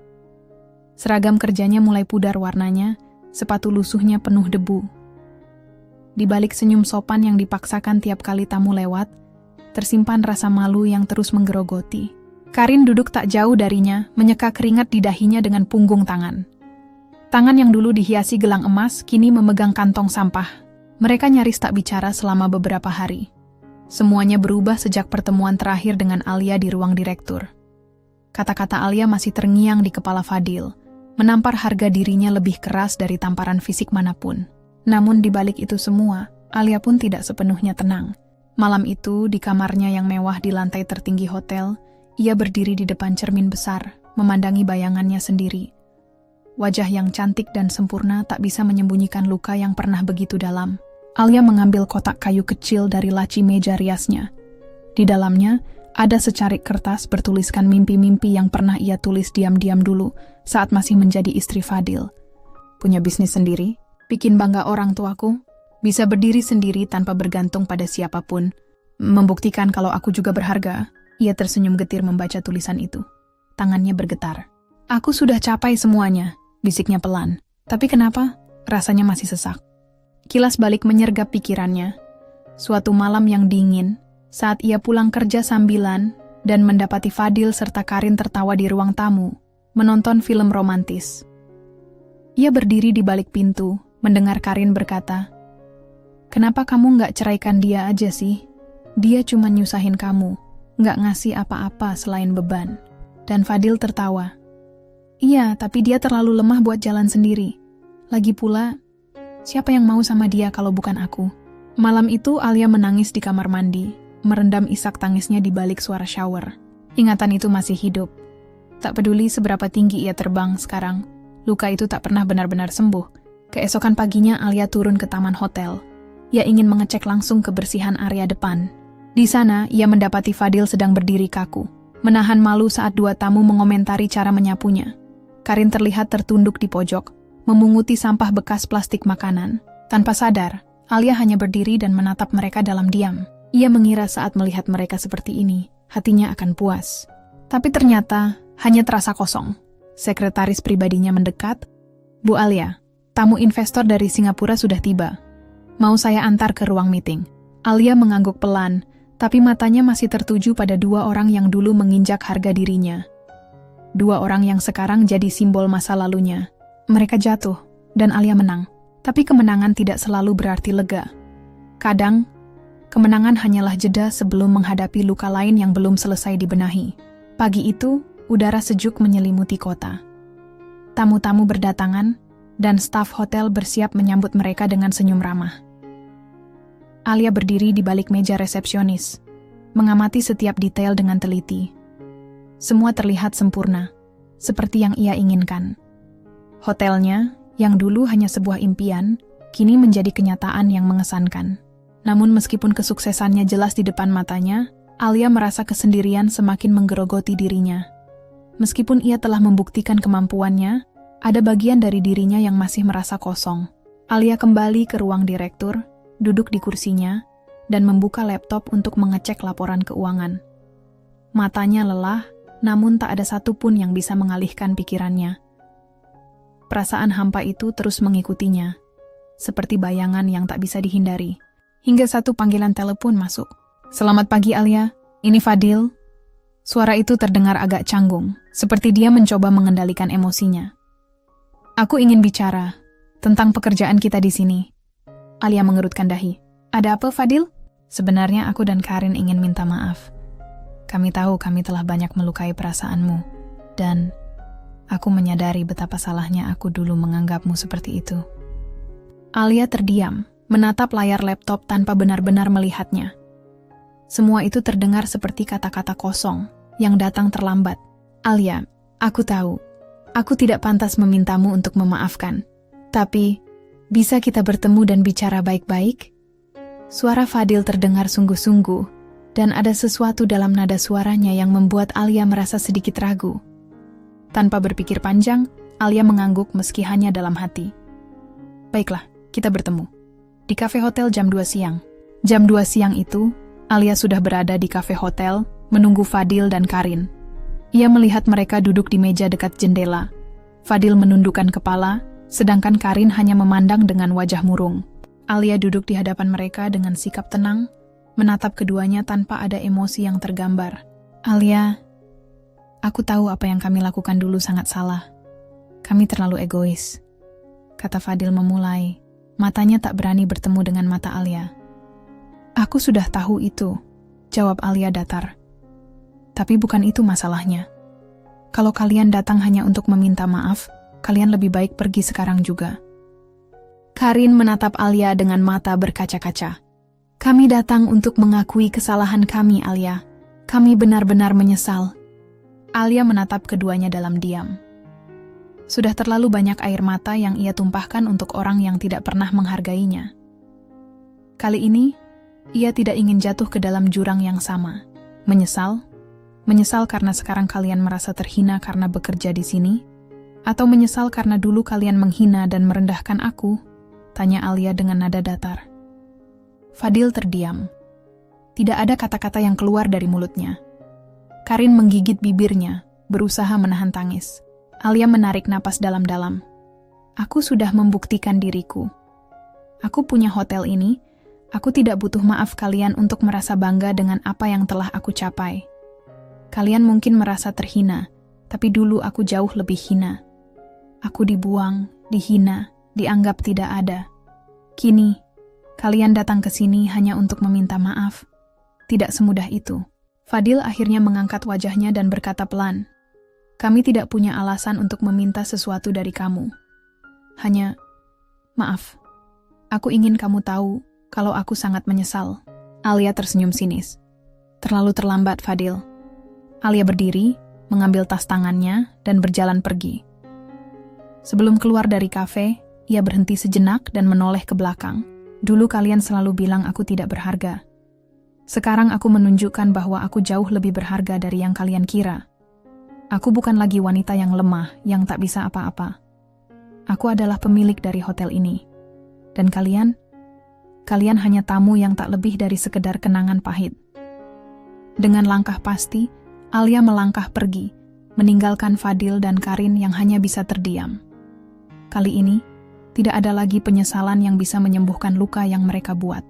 Seragam kerjanya mulai pudar warnanya, sepatu lusuhnya penuh debu. Di balik senyum sopan yang dipaksakan tiap kali tamu lewat, tersimpan rasa malu yang terus menggerogoti. Karin duduk tak jauh darinya, menyeka keringat di dahinya dengan punggung tangan. Tangan yang dulu dihiasi gelang emas, kini memegang kantong sampah. Mereka nyaris tak bicara selama beberapa hari. Semuanya berubah sejak pertemuan terakhir dengan Alia di ruang direktur. Kata-kata Alia masih terngiang di kepala Fadil, menampar harga dirinya lebih keras dari tamparan fisik manapun. Namun di balik itu semua, Alia pun tidak sepenuhnya tenang. Malam itu, di kamarnya yang mewah di lantai tertinggi hotel, ia berdiri di depan cermin besar, memandangi bayangannya sendiri. Wajah yang cantik dan sempurna tak bisa menyembunyikan luka yang pernah begitu dalam. Alia mengambil kotak kayu kecil dari laci meja riasnya. Di dalamnya, ada secarik kertas bertuliskan mimpi-mimpi yang pernah ia tulis diam-diam dulu saat masih menjadi istri Fadil. Punya bisnis sendiri, bikin bangga orang tuaku, bisa berdiri sendiri tanpa bergantung pada siapapun, membuktikan kalau aku juga berharga. Ia tersenyum getir membaca tulisan itu. Tangannya bergetar. Aku sudah capai semuanya, bisiknya pelan. Tapi kenapa? Rasanya masih sesak. Kilas balik menyergap pikirannya. Suatu malam yang dingin, saat ia pulang kerja sambilan dan mendapati Fadil serta Karin tertawa di ruang tamu, menonton film romantis. Ia berdiri di balik pintu, mendengar Karin berkata, "Kenapa kamu nggak ceraikan dia aja sih? Dia cuma nyusahin kamu, nggak ngasih apa-apa selain beban." Dan Fadil tertawa. "Iya, tapi dia terlalu lemah buat jalan sendiri. Lagi pula, siapa yang mau sama dia kalau bukan aku?" Malam itu Alia menangis di kamar mandi, merendam isak tangisnya di balik suara shower. Ingatan itu masih hidup. Tak peduli seberapa tinggi ia terbang sekarang, luka itu tak pernah benar-benar sembuh. Keesokan paginya Alia turun ke taman hotel. Ia ingin mengecek langsung kebersihan area depan. Di sana, ia mendapati Fadil sedang berdiri kaku, menahan malu saat dua tamu mengomentari cara menyapunya. Karin terlihat tertunduk di pojok, memunguti sampah bekas plastik makanan. Tanpa sadar, Alia hanya berdiri dan menatap mereka dalam diam. Ia mengira saat melihat mereka seperti ini, hatinya akan puas. Tapi ternyata, hanya terasa kosong. Sekretaris pribadinya mendekat. "Bu Alia, tamu investor dari Singapura sudah tiba. Mau saya antar ke ruang meeting." Alia mengangguk pelan, tapi matanya masih tertuju pada dua orang yang dulu menginjak harga dirinya. Dua orang yang sekarang jadi simbol masa lalunya. Mereka jatuh, dan Alia menang. Tapi kemenangan tidak selalu berarti lega. Kadang, kemenangan hanyalah jeda sebelum menghadapi luka lain yang belum selesai dibenahi. Pagi itu, udara sejuk menyelimuti kota. Tamu-tamu berdatangan, dan staf hotel bersiap menyambut mereka dengan senyum ramah. Alia berdiri di balik meja resepsionis, mengamati setiap detail dengan teliti. Semua terlihat sempurna, seperti yang ia inginkan. Hotelnya, yang dulu hanya sebuah impian, kini menjadi kenyataan yang mengesankan. Namun meskipun kesuksesannya jelas di depan matanya, Alia merasa kesendirian semakin menggerogoti dirinya. Meskipun ia telah membuktikan kemampuannya, ada bagian dari dirinya yang masih merasa kosong. Alia kembali ke ruang direktur, duduk di kursinya, dan membuka laptop untuk mengecek laporan keuangan. Matanya lelah, namun tak ada satupun yang bisa mengalihkan pikirannya. Perasaan hampa itu terus mengikutinya, seperti bayangan yang tak bisa dihindari. Hingga satu panggilan telepon masuk. "Selamat pagi Alia, ini Fadil." Suara itu terdengar agak canggung, seperti dia mencoba mengendalikan emosinya. "Aku ingin bicara tentang pekerjaan kita di sini." Alia mengerutkan dahi. "Ada apa, Fadil?" "Sebenarnya aku dan Karin ingin minta maaf. Kami tahu kami telah banyak melukai perasaanmu, dan aku menyadari betapa salahnya aku dulu menganggapmu seperti itu." Alia terdiam, menatap layar laptop tanpa benar-benar melihatnya. Semua itu terdengar seperti kata-kata kosong yang datang terlambat. "Alia, aku tahu, aku tidak pantas memintamu untuk memaafkan. Tapi, bisa kita bertemu dan bicara baik-baik?" Suara Fadil terdengar sungguh-sungguh, dan ada sesuatu dalam nada suaranya yang membuat Alia merasa sedikit ragu. Tanpa berpikir panjang, Alia mengangguk meski hanya dalam hati. "Baiklah, kita bertemu di kafe hotel jam 2 siang. Jam 2 siang itu, Alia sudah berada di kafe hotel, menunggu Fadil dan Karin. Ia melihat mereka duduk di meja dekat jendela. Fadil menundukkan kepala, sedangkan Karin hanya memandang dengan wajah murung. Alia duduk di hadapan mereka dengan sikap tenang, menatap keduanya tanpa ada emosi yang tergambar. "Alia, aku tahu apa yang kami lakukan dulu sangat salah. Kami terlalu egois," kata Fadil memulai. Matanya tak berani bertemu dengan mata Alia. "Aku sudah tahu itu," jawab Alia datar. "Tapi bukan itu masalahnya. Kalau kalian datang hanya untuk meminta maaf, kalian lebih baik pergi sekarang juga." Karin menatap Alia dengan mata berkaca-kaca. "Kami datang untuk mengakui kesalahan kami, Alia. Kami benar-benar menyesal." Alia menatap keduanya dalam diam. Sudah terlalu banyak air mata yang ia tumpahkan untuk orang yang tidak pernah menghargainya. Kali ini, ia tidak ingin jatuh ke dalam jurang yang sama. Menyesal? Menyesal karena sekarang kalian merasa terhina karena bekerja di sini? Atau menyesal karena dulu kalian menghina dan merendahkan aku? Tanya Alia dengan nada datar. Fadil terdiam. Tidak ada kata-kata yang keluar dari mulutnya. Karin menggigit bibirnya, berusaha menahan tangis. Alia menarik napas dalam-dalam. "Aku sudah membuktikan diriku. Aku punya hotel ini. Aku tidak butuh maaf kalian untuk merasa bangga dengan apa yang telah aku capai. Kalian mungkin merasa terhina, tapi dulu aku jauh lebih hina. Aku dibuang, dihina, dianggap tidak ada. Kini, kalian datang ke sini hanya untuk meminta maaf. Tidak semudah itu." Fadil akhirnya mengangkat wajahnya dan berkata pelan, "Kami tidak punya alasan untuk meminta sesuatu dari kamu. Hanya, maaf. Aku ingin kamu tahu kalau aku sangat menyesal." Alia tersenyum sinis. "Terlalu terlambat, Fadil." Alia berdiri, mengambil tas tangannya, dan berjalan pergi. Sebelum keluar dari kafe, ia berhenti sejenak dan menoleh ke belakang. "Dulu kalian selalu bilang aku tidak berharga. Sekarang aku menunjukkan bahwa aku jauh lebih berharga dari yang kalian kira. Aku bukan lagi wanita yang lemah, yang tak bisa apa-apa. Aku adalah pemilik dari hotel ini. Dan kalian hanya tamu yang tak lebih dari sekedar kenangan pahit." Dengan langkah pasti, Alia melangkah pergi, meninggalkan Fadil dan Karin yang hanya bisa terdiam. Kali ini, tidak ada lagi penyesalan yang bisa menyembuhkan luka yang mereka buat.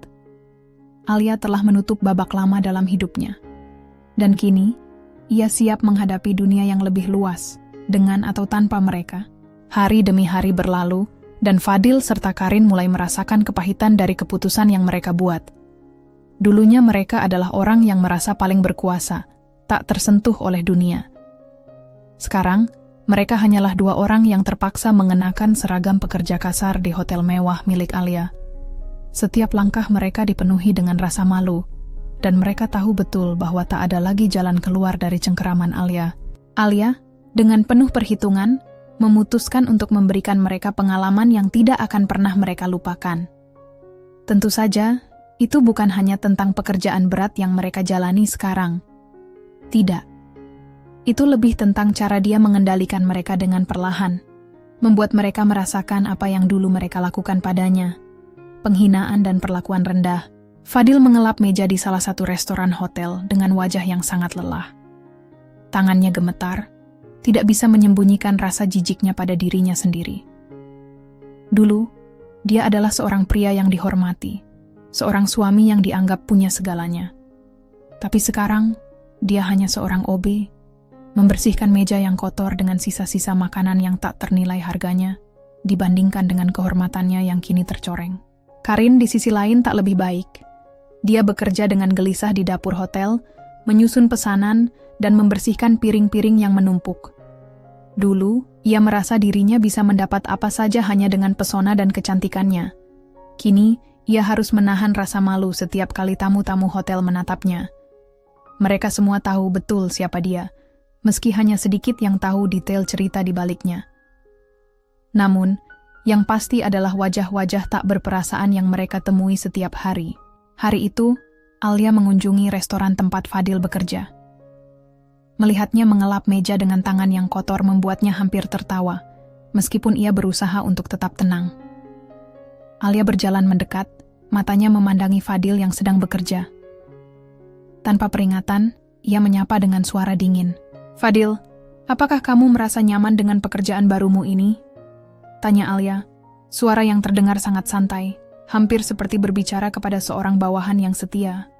Alia telah menutup babak lama dalam hidupnya. Dan kini, ia siap menghadapi dunia yang lebih luas, dengan atau tanpa mereka. Hari demi hari berlalu, dan Fadil serta Karin mulai merasakan kepahitan dari keputusan yang mereka buat. Dulunya mereka adalah orang yang merasa paling berkuasa, tak tersentuh oleh dunia. Sekarang, mereka hanyalah dua orang yang terpaksa mengenakan seragam pekerja kasar di hotel mewah milik Alia. Setiap langkah mereka dipenuhi dengan rasa malu, dan mereka tahu betul bahwa tak ada lagi jalan keluar dari cengkeraman Alia. Alia, dengan penuh perhitungan, memutuskan untuk memberikan mereka pengalaman yang tidak akan pernah mereka lupakan. Tentu saja, itu bukan hanya tentang pekerjaan berat yang mereka jalani sekarang. Tidak. Itu lebih tentang cara dia mengendalikan mereka dengan perlahan, membuat mereka merasakan apa yang dulu mereka lakukan padanya. Penghinaan dan perlakuan rendah. Fadil mengelap meja di salah satu restoran hotel dengan wajah yang sangat lelah. Tangannya gemetar, tidak bisa menyembunyikan rasa jijiknya pada dirinya sendiri. Dulu, dia adalah seorang pria yang dihormati, seorang suami yang dianggap punya segalanya. Tapi sekarang, dia hanya seorang OB, membersihkan meja yang kotor dengan sisa-sisa makanan yang tak ternilai harganya, dibandingkan dengan kehormatannya yang kini tercoreng. Karin di sisi lain tak lebih baik. Dia bekerja dengan gelisah di dapur hotel, menyusun pesanan, dan membersihkan piring-piring yang menumpuk. Dulu, ia merasa dirinya bisa mendapat apa saja hanya dengan pesona dan kecantikannya. Kini, ia harus menahan rasa malu setiap kali tamu-tamu hotel menatapnya. Mereka semua tahu betul siapa dia, meski hanya sedikit yang tahu detail cerita di baliknya. Namun, yang pasti adalah wajah-wajah tak berperasaan yang mereka temui setiap hari. Hari itu, Alia mengunjungi restoran tempat Fadil bekerja. Melihatnya mengelap meja dengan tangan yang kotor membuatnya hampir tertawa, meskipun ia berusaha untuk tetap tenang. Alia berjalan mendekat, matanya memandangi Fadil yang sedang bekerja. Tanpa peringatan, ia menyapa dengan suara dingin. "Fadil, apakah kamu merasa nyaman dengan pekerjaan barumu ini?" tanya Alia, suara yang terdengar sangat santai, hampir seperti berbicara kepada seorang bawahan yang setia.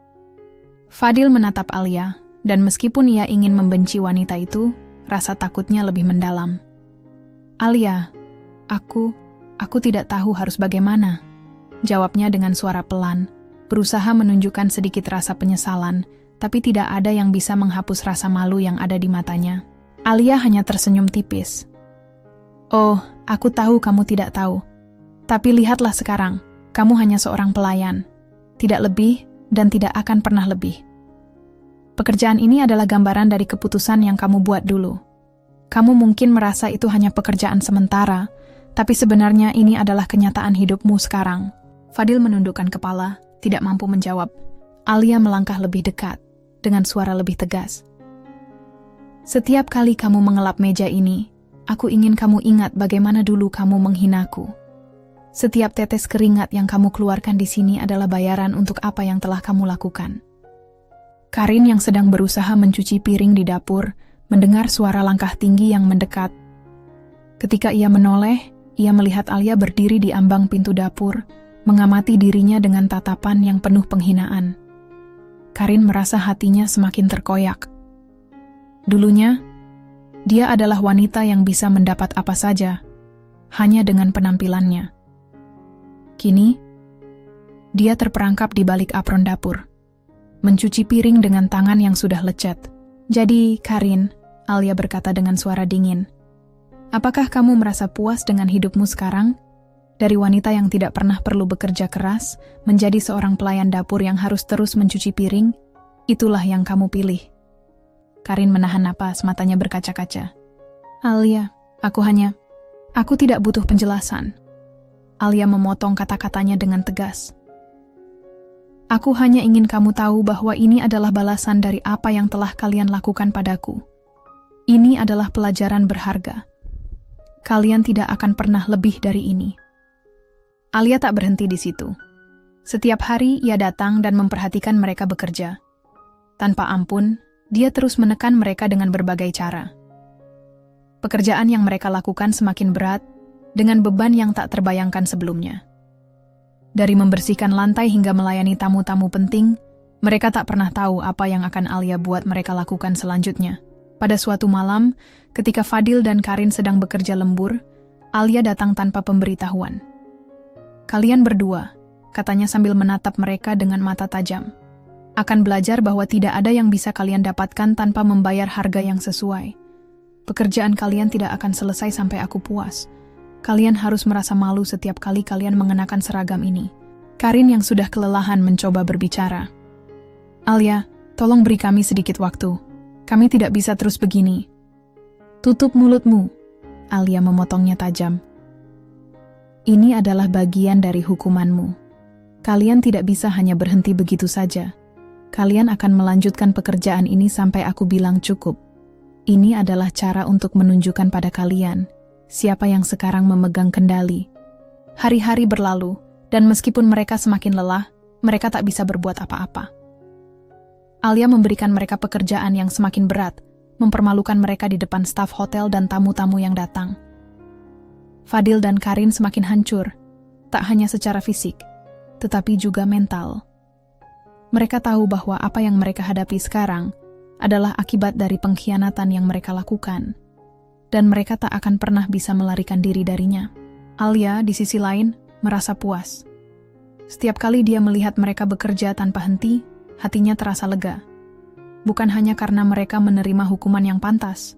Fadil menatap Alia, dan meskipun ia ingin membenci wanita itu, rasa takutnya lebih mendalam. "Alia, aku tidak tahu harus bagaimana," jawabnya dengan suara pelan, berusaha menunjukkan sedikit rasa penyesalan, tapi tidak ada yang bisa menghapus rasa malu yang ada di matanya. Alia hanya tersenyum tipis. "Oh, aku tahu kamu tidak tahu. Tapi lihatlah sekarang, kamu hanya seorang pelayan. Tidak lebih dan tidak akan pernah lebih. Pekerjaan ini adalah gambaran dari keputusan yang kamu buat dulu. Kamu mungkin merasa itu hanya pekerjaan sementara, tapi sebenarnya ini adalah kenyataan hidupmu sekarang." Fadil menundukkan kepala, tidak mampu menjawab. Alia melangkah lebih dekat, dengan suara lebih tegas. "Setiap kali kamu mengelap meja ini, aku ingin kamu ingat bagaimana dulu kamu menghinaku. Setiap tetes keringat yang kamu keluarkan di sini adalah bayaran untuk apa yang telah kamu lakukan." Karin yang sedang berusaha mencuci piring di dapur, mendengar suara langkah tinggi yang mendekat. Ketika ia menoleh, ia melihat Alia berdiri di ambang pintu dapur, mengamati dirinya dengan tatapan yang penuh penghinaan. Karin merasa hatinya semakin terkoyak. Dulunya, dia adalah wanita yang bisa mendapat apa saja, hanya dengan penampilannya. Kini, dia terperangkap di balik apron dapur, mencuci piring dengan tangan yang sudah lecet. "Jadi, Karin," Alia berkata dengan suara dingin, "apakah kamu merasa puas dengan hidupmu sekarang? Dari wanita yang tidak pernah perlu bekerja keras, menjadi seorang pelayan dapur yang harus terus mencuci piring, itulah yang kamu pilih." Karin menahan napas, matanya berkaca-kaca. "Alia, aku tidak butuh penjelasan." Alia memotong kata-katanya dengan tegas. "Aku hanya ingin kamu tahu bahwa ini adalah balasan dari apa yang telah kalian lakukan padaku. Ini adalah pelajaran berharga. Kalian tidak akan pernah lebih dari ini." Alia tak berhenti di situ. Setiap hari ia datang dan memperhatikan mereka bekerja. Tanpa ampun, dia terus menekan mereka dengan berbagai cara. Pekerjaan yang mereka lakukan semakin berat, dengan beban yang tak terbayangkan sebelumnya. Dari membersihkan lantai hingga melayani tamu-tamu penting, mereka tak pernah tahu apa yang akan Alia buat mereka lakukan selanjutnya. Pada suatu malam, ketika Fadil dan Karin sedang bekerja lembur, Alia datang tanpa pemberitahuan. "Kalian berdua," katanya sambil menatap mereka dengan mata tajam, "akan belajar bahwa tidak ada yang bisa kalian dapatkan tanpa membayar harga yang sesuai. Pekerjaan kalian tidak akan selesai sampai aku puas. Kalian harus merasa malu setiap kali kalian mengenakan seragam ini." Karin yang sudah kelelahan mencoba berbicara. "Alia, tolong beri kami sedikit waktu. Kami tidak bisa terus begini." "Tutup mulutmu," Alia memotongnya tajam. Ini adalah bagian dari hukumanmu. Kalian tidak bisa hanya berhenti begitu saja. Kalian akan melanjutkan pekerjaan ini sampai aku bilang cukup. Ini adalah cara untuk menunjukkan pada kalian siapa yang sekarang memegang kendali. Hari-hari berlalu, dan meskipun mereka semakin lelah, mereka tak bisa berbuat apa-apa. Alia memberikan mereka pekerjaan yang semakin berat, mempermalukan mereka di depan staf hotel dan tamu-tamu yang datang. Fadil dan Karin semakin hancur, tak hanya secara fisik, tetapi juga mental. Mereka tahu bahwa apa yang mereka hadapi sekarang adalah akibat dari pengkhianatan yang mereka lakukan, dan mereka tak akan pernah bisa melarikan diri darinya. Alia, di sisi lain, merasa puas. Setiap kali dia melihat mereka bekerja tanpa henti, hatinya terasa lega. Bukan hanya karena mereka menerima hukuman yang pantas,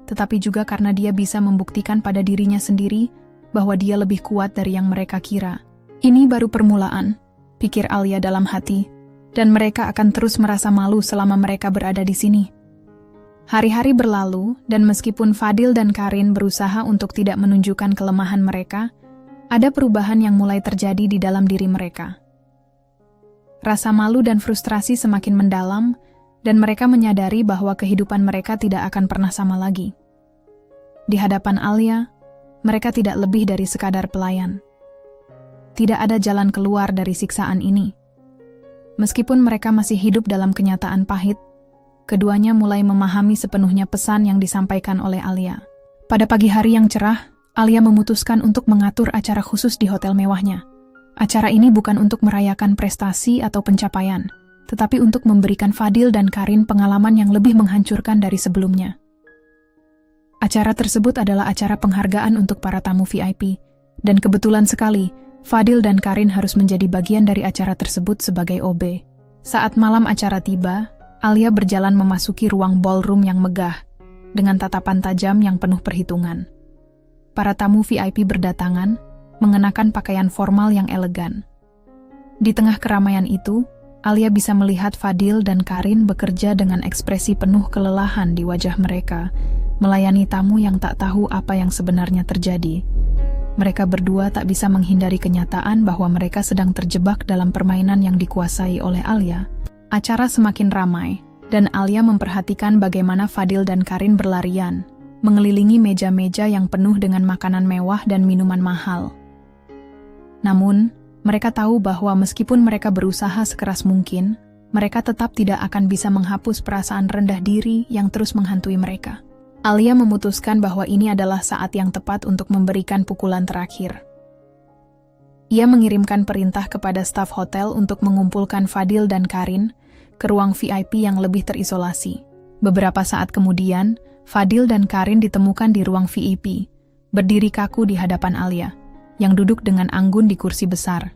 tetapi juga karena dia bisa membuktikan pada dirinya sendiri bahwa dia lebih kuat dari yang mereka kira. Ini baru permulaan, pikir Alia dalam hati, dan mereka akan terus merasa malu selama mereka berada di sini. Hari-hari berlalu, dan meskipun Fadil dan Karin berusaha untuk tidak menunjukkan kelemahan mereka, ada perubahan yang mulai terjadi di dalam diri mereka. Rasa malu dan frustrasi semakin mendalam, dan mereka menyadari bahwa kehidupan mereka tidak akan pernah sama lagi. Di hadapan Alia, mereka tidak lebih dari sekadar pelayan. Tidak ada jalan keluar dari siksaan ini. Meskipun mereka masih hidup dalam kenyataan pahit, keduanya mulai memahami sepenuhnya pesan yang disampaikan oleh Alia. Pada pagi hari yang cerah, Alia memutuskan untuk mengatur acara khusus di hotel mewahnya. Acara ini bukan untuk merayakan prestasi atau pencapaian, tetapi untuk memberikan Fadil dan Karin pengalaman yang lebih menghancurkan dari sebelumnya. Acara tersebut adalah acara penghargaan untuk para tamu VIP, dan kebetulan sekali, Fadil dan Karin harus menjadi bagian dari acara tersebut sebagai OB. Saat malam acara tiba, Alia berjalan memasuki ruang ballroom yang megah, dengan tatapan tajam yang penuh perhitungan. Para tamu VIP berdatangan, mengenakan pakaian formal yang elegan. Di tengah keramaian itu, Alia bisa melihat Fadil dan Karin bekerja dengan ekspresi penuh kelelahan di wajah mereka, melayani tamu yang tak tahu apa yang sebenarnya terjadi. Mereka berdua tak bisa menghindari kenyataan bahwa mereka sedang terjebak dalam permainan yang dikuasai oleh Alia. Acara semakin ramai, dan Alia memperhatikan bagaimana Fadil dan Karin berlarian, mengelilingi meja-meja yang penuh dengan makanan mewah dan minuman mahal. Namun, mereka tahu bahwa meskipun mereka berusaha sekeras mungkin, mereka tetap tidak akan bisa menghapus perasaan rendah diri yang terus menghantui mereka. Alia memutuskan bahwa ini adalah saat yang tepat untuk memberikan pukulan terakhir. Ia mengirimkan perintah kepada staf hotel untuk mengumpulkan Fadil dan Karin ke ruang VIP yang lebih terisolasi. Beberapa saat kemudian, Fadil dan Karin ditemukan di ruang VIP, berdiri kaku di hadapan Alia, yang duduk dengan anggun di kursi besar.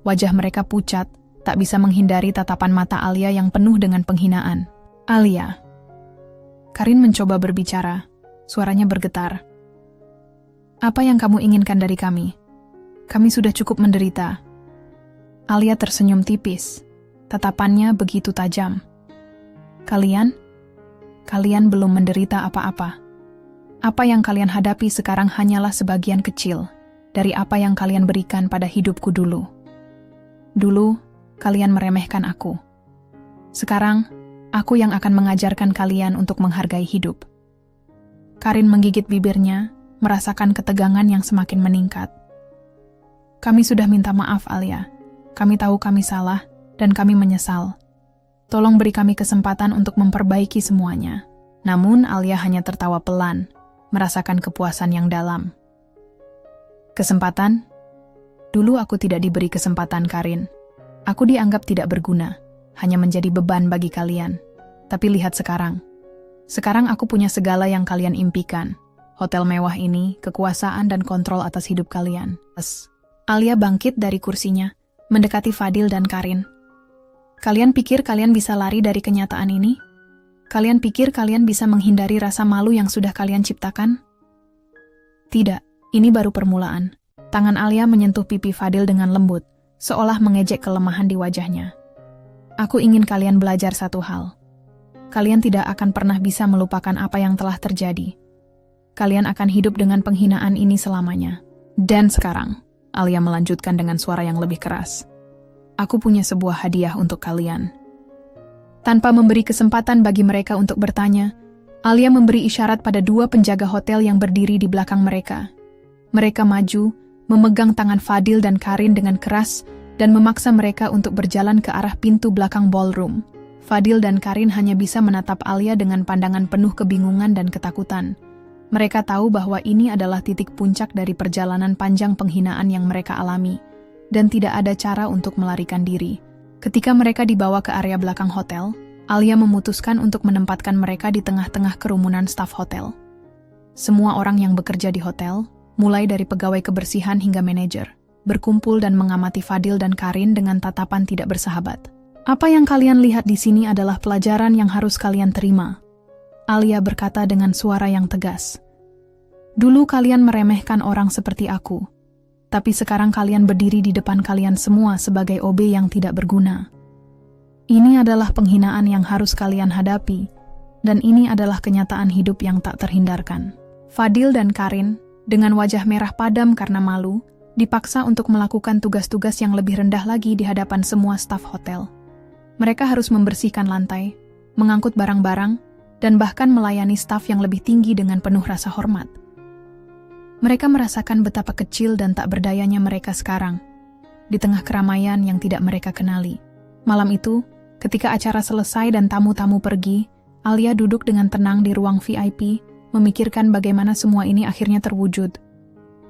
Wajah mereka pucat, tak bisa menghindari tatapan mata Alia yang penuh dengan penghinaan. Alia. Karin mencoba berbicara, suaranya bergetar. Apa yang kamu inginkan dari kami? Kami sudah cukup menderita. Alia tersenyum tipis, tatapannya begitu tajam. Kalian belum menderita apa-apa. Apa yang kalian hadapi sekarang hanyalah sebagian kecil dari apa yang kalian berikan pada hidupku dulu. Dulu, kalian meremehkan aku. Sekarang, aku yang akan mengajarkan kalian untuk menghargai hidup. Karin menggigit bibirnya, merasakan ketegangan yang semakin meningkat. Kami sudah minta maaf, Alia. Kami tahu kami salah, dan kami menyesal. Tolong beri kami kesempatan untuk memperbaiki semuanya. Namun, Alia hanya tertawa pelan, merasakan kepuasan yang dalam. Kesempatan? Dulu aku tidak diberi kesempatan, Karin. Aku dianggap tidak berguna, hanya menjadi beban bagi kalian. Tapi lihat sekarang. Sekarang aku punya segala yang kalian impikan. Hotel mewah ini, kekuasaan dan kontrol atas hidup kalian. Alia bangkit dari kursinya, mendekati Fadil dan Karin. Kalian pikir kalian bisa lari dari kenyataan ini? Kalian pikir kalian bisa menghindari rasa malu yang sudah kalian ciptakan? Tidak, ini baru permulaan. Tangan Alia menyentuh pipi Fadil dengan lembut, seolah mengejek kelemahan di wajahnya. Aku ingin kalian belajar satu hal. Kalian tidak akan pernah bisa melupakan apa yang telah terjadi. Kalian akan hidup dengan penghinaan ini selamanya. Dan sekarang, Alia melanjutkan dengan suara yang lebih keras. Aku punya sebuah hadiah untuk kalian. Tanpa memberi kesempatan bagi mereka untuk bertanya, Alia memberi isyarat pada dua penjaga hotel yang berdiri di belakang mereka. Mereka maju, memegang tangan Fadil dan Karin dengan keras, dan memaksa mereka untuk berjalan ke arah pintu belakang ballroom. Fadil dan Karin hanya bisa menatap Alia dengan pandangan penuh kebingungan dan ketakutan. Mereka tahu bahwa ini adalah titik puncak dari perjalanan panjang penghinaan yang mereka alami, dan tidak ada cara untuk melarikan diri. Ketika mereka dibawa ke area belakang hotel, Alia memutuskan untuk menempatkan mereka di tengah-tengah kerumunan staf hotel. Semua orang yang bekerja di hotel, mulai dari pegawai kebersihan hingga manajer, berkumpul dan mengamati Fadil dan Karin dengan tatapan tidak bersahabat. Apa yang kalian lihat di sini adalah pelajaran yang harus kalian terima, Alia berkata dengan suara yang tegas. Dulu kalian meremehkan orang seperti aku, tapi sekarang kalian berdiri di depan kalian semua sebagai OB yang tidak berguna. Ini adalah penghinaan yang harus kalian hadapi, dan ini adalah kenyataan hidup yang tak terhindarkan. Fadil dan Karin, dengan wajah merah padam karena malu, dipaksa untuk melakukan tugas-tugas yang lebih rendah lagi di hadapan semua staf hotel. Mereka harus membersihkan lantai, mengangkut barang-barang, dan bahkan melayani staf yang lebih tinggi dengan penuh rasa hormat. Mereka merasakan betapa kecil dan tak berdayanya mereka sekarang, di tengah keramaian yang tidak mereka kenali. Malam itu, ketika acara selesai dan tamu-tamu pergi, Alia duduk dengan tenang di ruang VIP, memikirkan bagaimana semua ini akhirnya terwujud.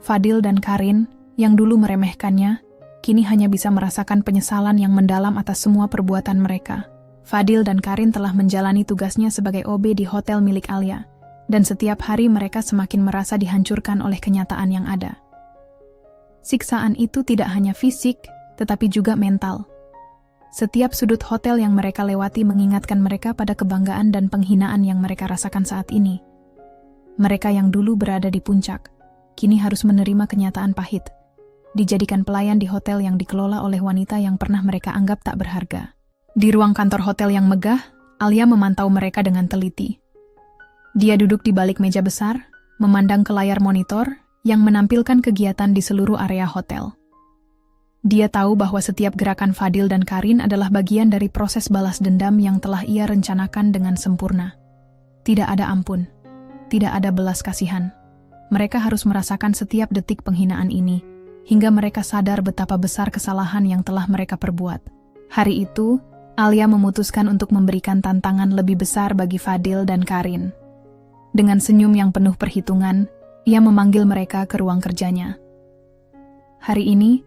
Fadil dan Karin, yang dulu meremehkannya, kini hanya bisa merasakan penyesalan yang mendalam atas semua perbuatan mereka. Fadil dan Karin telah menjalani tugasnya sebagai OB di hotel milik Alia, dan setiap hari mereka semakin merasa dihancurkan oleh kenyataan yang ada. Siksaan itu tidak hanya fisik, tetapi juga mental. Setiap sudut hotel yang mereka lewati mengingatkan mereka pada kebanggaan dan penghinaan yang mereka rasakan saat ini. Mereka yang dulu berada di puncak, kini harus menerima kenyataan pahit, dijadikan pelayan di hotel yang dikelola oleh wanita yang pernah mereka anggap tak berharga. Di ruang kantor hotel yang megah, Alia memantau mereka dengan teliti. Dia duduk di balik meja besar, memandang ke layar monitor yang menampilkan kegiatan di seluruh area hotel. Dia tahu bahwa setiap gerakan Fadil dan Karin adalah bagian dari proses balas dendam yang telah ia rencanakan dengan sempurna. Tidak ada ampun, tidak ada belas kasihan. Mereka harus merasakan setiap detik penghinaan ini, hingga mereka sadar betapa besar kesalahan yang telah mereka perbuat. Hari itu, Alia memutuskan untuk memberikan tantangan lebih besar bagi Fadil dan Karin. Dengan senyum yang penuh perhitungan, ia memanggil mereka ke ruang kerjanya. Hari ini,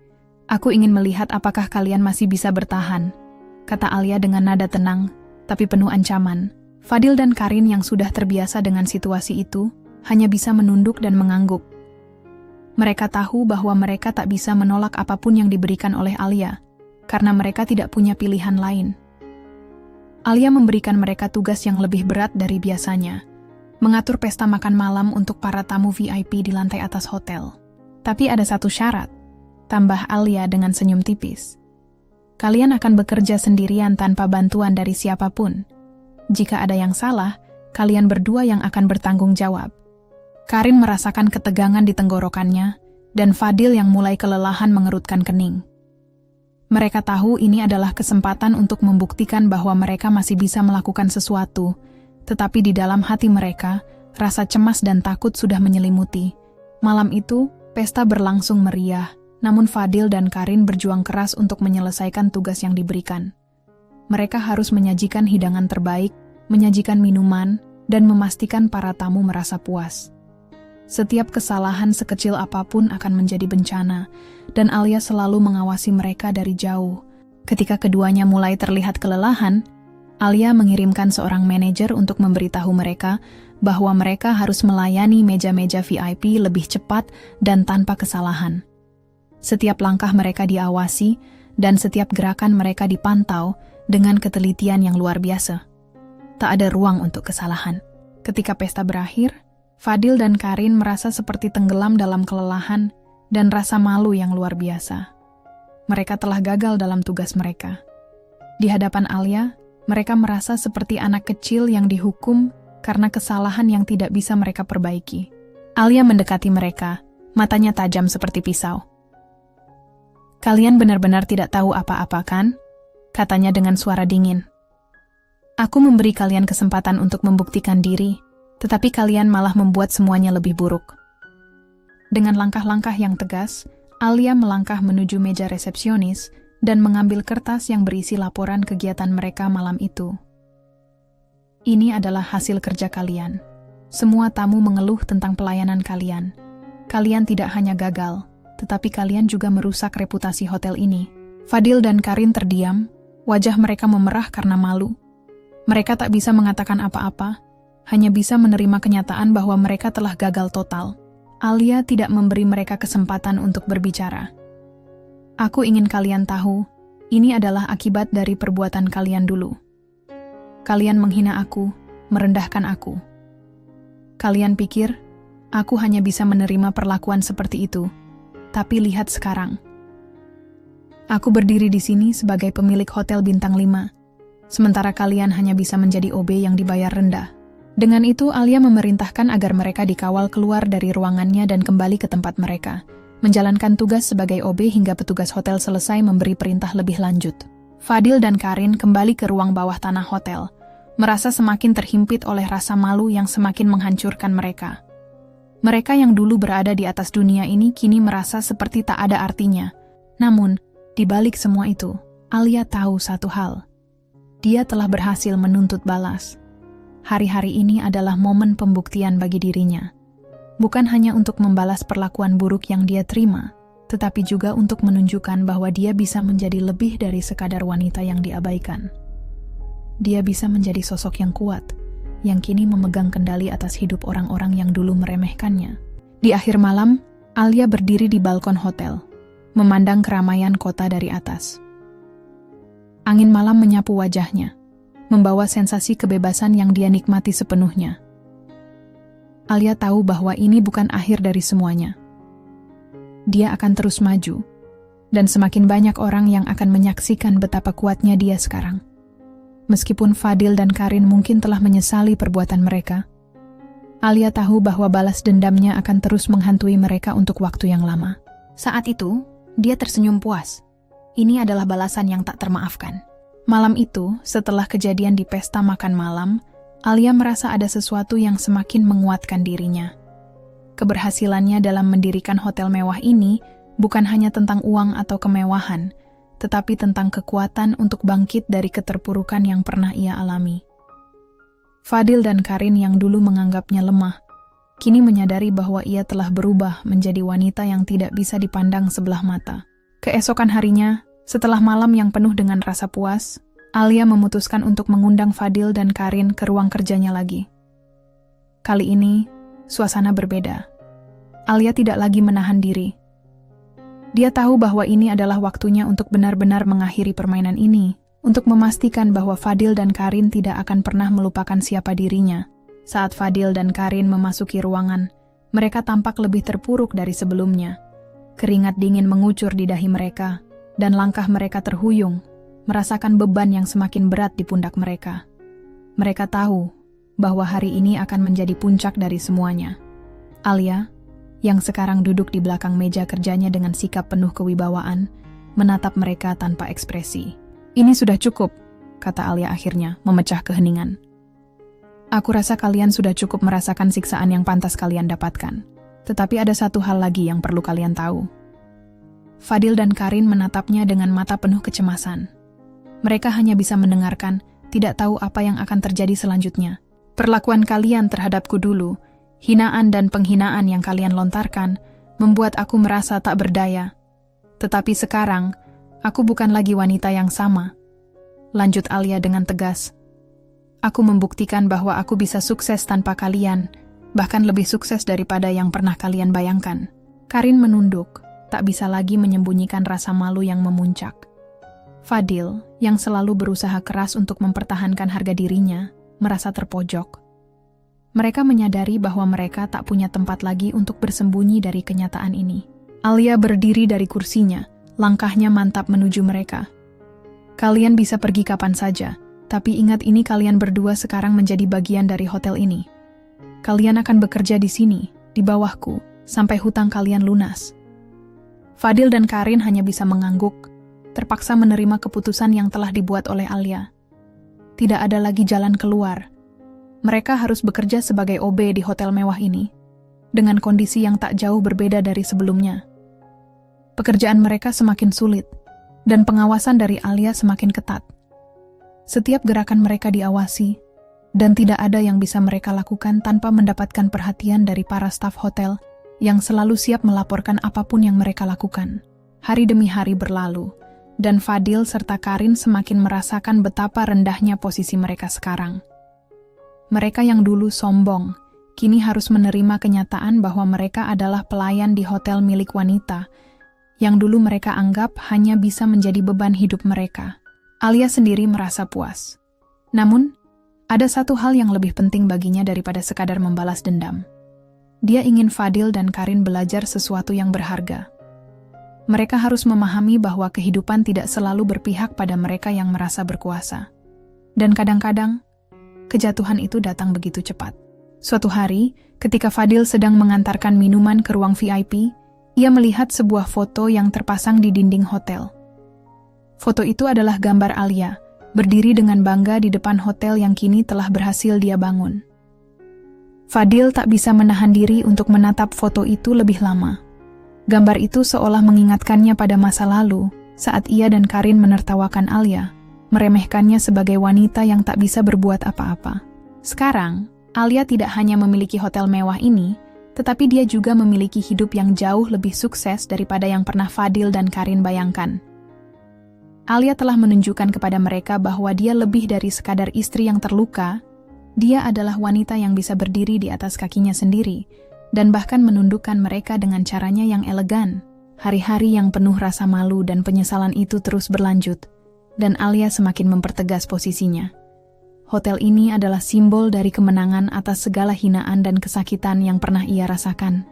aku ingin melihat apakah kalian masih bisa bertahan, kata Alia dengan nada tenang, tapi penuh ancaman. Fadil dan Karin yang sudah terbiasa dengan situasi itu, hanya bisa menunduk dan mengangguk. Mereka tahu bahwa mereka tak bisa menolak apapun yang diberikan oleh Alia, karena mereka tidak punya pilihan lain. Alia memberikan mereka tugas yang lebih berat dari biasanya, mengatur pesta makan malam untuk para tamu VIP di lantai atas hotel. Tapi ada satu syarat, tambah Alia dengan senyum tipis. Kalian akan bekerja sendirian tanpa bantuan dari siapapun. Jika ada yang salah, kalian berdua yang akan bertanggung jawab. Karin merasakan ketegangan di tenggorokannya, dan Fadil yang mulai kelelahan mengerutkan kening. Mereka tahu ini adalah kesempatan untuk membuktikan bahwa mereka masih bisa melakukan sesuatu, tetapi di dalam hati mereka, rasa cemas dan takut sudah menyelimuti. Malam itu, pesta berlangsung meriah, namun Fadil dan Karin berjuang keras untuk menyelesaikan tugas yang diberikan. Mereka harus menyajikan hidangan terbaik, menyajikan minuman, dan memastikan para tamu merasa puas. Setiap kesalahan sekecil apapun akan menjadi bencana, dan Alia selalu mengawasi mereka dari jauh. Ketika keduanya mulai terlihat kelelahan, Alia mengirimkan seorang manajer untuk memberitahu mereka bahwa mereka harus melayani meja-meja VIP lebih cepat dan tanpa kesalahan. Setiap langkah mereka diawasi, dan setiap gerakan mereka dipantau dengan ketelitian yang luar biasa. Tak ada ruang untuk kesalahan. Ketika pesta berakhir, Fadil dan Karin merasa seperti tenggelam dalam kelelahan dan rasa malu yang luar biasa. Mereka telah gagal dalam tugas mereka. Di hadapan Alia, mereka merasa seperti anak kecil yang dihukum karena kesalahan yang tidak bisa mereka perbaiki. Alia mendekati mereka, matanya tajam seperti pisau. "Kalian benar-benar tidak tahu apa-apa kan?" katanya dengan suara dingin. "Aku memberi kalian kesempatan untuk membuktikan diri, tetapi kalian malah membuat semuanya lebih buruk." Dengan langkah-langkah yang tegas, Alia melangkah menuju meja resepsionis dan mengambil kertas yang berisi laporan kegiatan mereka malam itu. "Ini adalah hasil kerja kalian. Semua tamu mengeluh tentang pelayanan kalian. Kalian tidak hanya gagal, tetapi kalian juga merusak reputasi hotel ini." Fadil dan Karin terdiam, wajah mereka memerah karena malu. Mereka tak bisa mengatakan apa-apa, hanya bisa menerima kenyataan bahwa mereka telah gagal total. Alia tidak memberi mereka kesempatan untuk berbicara. "Aku ingin kalian tahu, ini adalah akibat dari perbuatan kalian dulu. Kalian menghina aku, merendahkan aku. Kalian pikir, aku hanya bisa menerima perlakuan seperti itu, tapi lihat sekarang. Aku berdiri di sini sebagai pemilik hotel bintang 5, sementara kalian hanya bisa menjadi OB yang dibayar rendah." Dengan itu, Alia memerintahkan agar mereka dikawal keluar dari ruangannya dan kembali ke tempat mereka, menjalankan tugas sebagai OB hingga petugas hotel selesai memberi perintah lebih lanjut. Fadil dan Karin kembali ke ruang bawah tanah hotel, merasa semakin terhimpit oleh rasa malu yang semakin menghancurkan mereka. Mereka yang dulu berada di atas dunia ini kini merasa seperti tak ada artinya. Namun, di balik semua itu, Alia tahu satu hal. Dia telah berhasil menuntut balas. Hari-hari ini adalah momen pembuktian bagi dirinya. Bukan hanya untuk membalas perlakuan buruk yang dia terima, tetapi juga untuk menunjukkan bahwa dia bisa menjadi lebih dari sekadar wanita yang diabaikan. Dia bisa menjadi sosok yang kuat, yang kini memegang kendali atas hidup orang-orang yang dulu meremehkannya. Di akhir malam, Alia berdiri di balkon hotel, memandang keramaian kota dari atas. Angin malam menyapu wajahnya, membawa sensasi kebebasan yang dia nikmati sepenuhnya. Alia tahu bahwa ini bukan akhir dari semuanya. Dia akan terus maju, dan semakin banyak orang yang akan menyaksikan betapa kuatnya dia sekarang. Meskipun Fadil dan Karin mungkin telah menyesali perbuatan mereka, Alia tahu bahwa balas dendamnya akan terus menghantui mereka untuk waktu yang lama. Saat itu, dia tersenyum puas. Ini adalah balasan yang tak termaafkan. Malam itu, setelah kejadian di pesta makan malam, Alia merasa ada sesuatu yang semakin menguatkan dirinya. Keberhasilannya dalam mendirikan hotel mewah ini bukan hanya tentang uang atau kemewahan, tetapi tentang kekuatan untuk bangkit dari keterpurukan yang pernah ia alami. Fadil dan Karin yang dulu menganggapnya lemah, kini menyadari bahwa ia telah berubah menjadi wanita yang tidak bisa dipandang sebelah mata. Keesokan harinya, setelah malam yang penuh dengan rasa puas, Alia memutuskan untuk mengundang Fadil dan Karin ke ruang kerjanya lagi. Kali ini, suasana berbeda. Alia tidak lagi menahan diri. Dia tahu bahwa ini adalah waktunya untuk benar-benar mengakhiri permainan ini, untuk memastikan bahwa Fadil dan Karin tidak akan pernah melupakan siapa dirinya. Saat Fadil dan Karin memasuki ruangan, mereka tampak lebih terpuruk dari sebelumnya. Keringat dingin mengucur di dahi mereka, dan langkah mereka terhuyung, merasakan beban yang semakin berat di pundak mereka. Mereka tahu bahwa hari ini akan menjadi puncak dari semuanya. Alia, yang sekarang duduk di belakang meja kerjanya dengan sikap penuh kewibawaan, menatap mereka tanpa ekspresi. "Ini sudah cukup," kata Alia akhirnya, memecah keheningan. "Aku rasa kalian sudah cukup merasakan siksaan yang pantas kalian dapatkan. Tetapi ada satu hal lagi yang perlu kalian tahu." Fadil dan Karin menatapnya dengan mata penuh kecemasan. Mereka hanya bisa mendengarkan, tidak tahu apa yang akan terjadi selanjutnya. "Perlakuan kalian terhadapku dulu, hinaan dan penghinaan yang kalian lontarkan, membuat aku merasa tak berdaya. Tetapi sekarang, aku bukan lagi wanita yang sama," lanjut Alia dengan tegas. "Aku membuktikan bahwa aku bisa sukses tanpa kalian, bahkan lebih sukses daripada yang pernah kalian bayangkan." Karin menunduk, tak bisa lagi menyembunyikan rasa malu yang memuncak. Fadil, yang selalu berusaha keras untuk mempertahankan harga dirinya, merasa terpojok. Mereka menyadari bahwa mereka tak punya tempat lagi untuk bersembunyi dari kenyataan ini. Alia berdiri dari kursinya, langkahnya mantap menuju mereka. "Kalian bisa pergi kapan saja, tapi ingat ini kalian berdua sekarang menjadi bagian dari hotel ini. Kalian akan bekerja di sini, di bawahku, sampai hutang kalian lunas." Fadil dan Karin hanya bisa mengangguk, terpaksa menerima keputusan yang telah dibuat oleh Alia. Tidak ada lagi jalan keluar. Mereka harus bekerja sebagai OB di hotel mewah ini, dengan kondisi yang tak jauh berbeda dari sebelumnya. Pekerjaan mereka semakin sulit, dan pengawasan dari Alia semakin ketat. Setiap gerakan mereka diawasi, dan tidak ada yang bisa mereka lakukan tanpa mendapatkan perhatian dari para staf hotel yang selalu siap melaporkan apapun yang mereka lakukan. Hari demi hari berlalu, dan Fadil serta Karin semakin merasakan betapa rendahnya posisi mereka sekarang. Mereka yang dulu sombong, kini harus menerima kenyataan bahwa mereka adalah pelayan di hotel milik wanita, yang dulu mereka anggap hanya bisa menjadi beban hidup mereka. Alia sendiri merasa puas. Namun, ada satu hal yang lebih penting baginya daripada sekadar membalas dendam. Dia ingin Fadil dan Karin belajar sesuatu yang berharga. Mereka harus memahami bahwa kehidupan tidak selalu berpihak pada mereka yang merasa berkuasa. Dan kadang-kadang, kejatuhan itu datang begitu cepat. Suatu hari, ketika Fadil sedang mengantarkan minuman ke ruang VIP, ia melihat sebuah foto yang terpasang di dinding hotel. Foto itu adalah gambar Alia, berdiri dengan bangga di depan hotel yang kini telah berhasil dia bangun. Fadil tak bisa menahan diri untuk menatap foto itu lebih lama. Gambar itu seolah mengingatkannya pada masa lalu, saat ia dan Karin menertawakan Alia, meremehkannya sebagai wanita yang tak bisa berbuat apa-apa. Sekarang, Alia tidak hanya memiliki hotel mewah ini, tetapi dia juga memiliki hidup yang jauh lebih sukses daripada yang pernah Fadil dan Karin bayangkan. Alia telah menunjukkan kepada mereka bahwa dia lebih dari sekadar istri yang terluka. Dia adalah wanita yang bisa berdiri di atas kakinya sendiri, dan bahkan menundukkan mereka dengan caranya yang elegan. Hari-hari yang penuh rasa malu dan penyesalan itu terus berlanjut, dan Alia semakin mempertegas posisinya. Hotel ini adalah simbol dari kemenangan atas segala hinaan dan kesakitan yang pernah ia rasakan.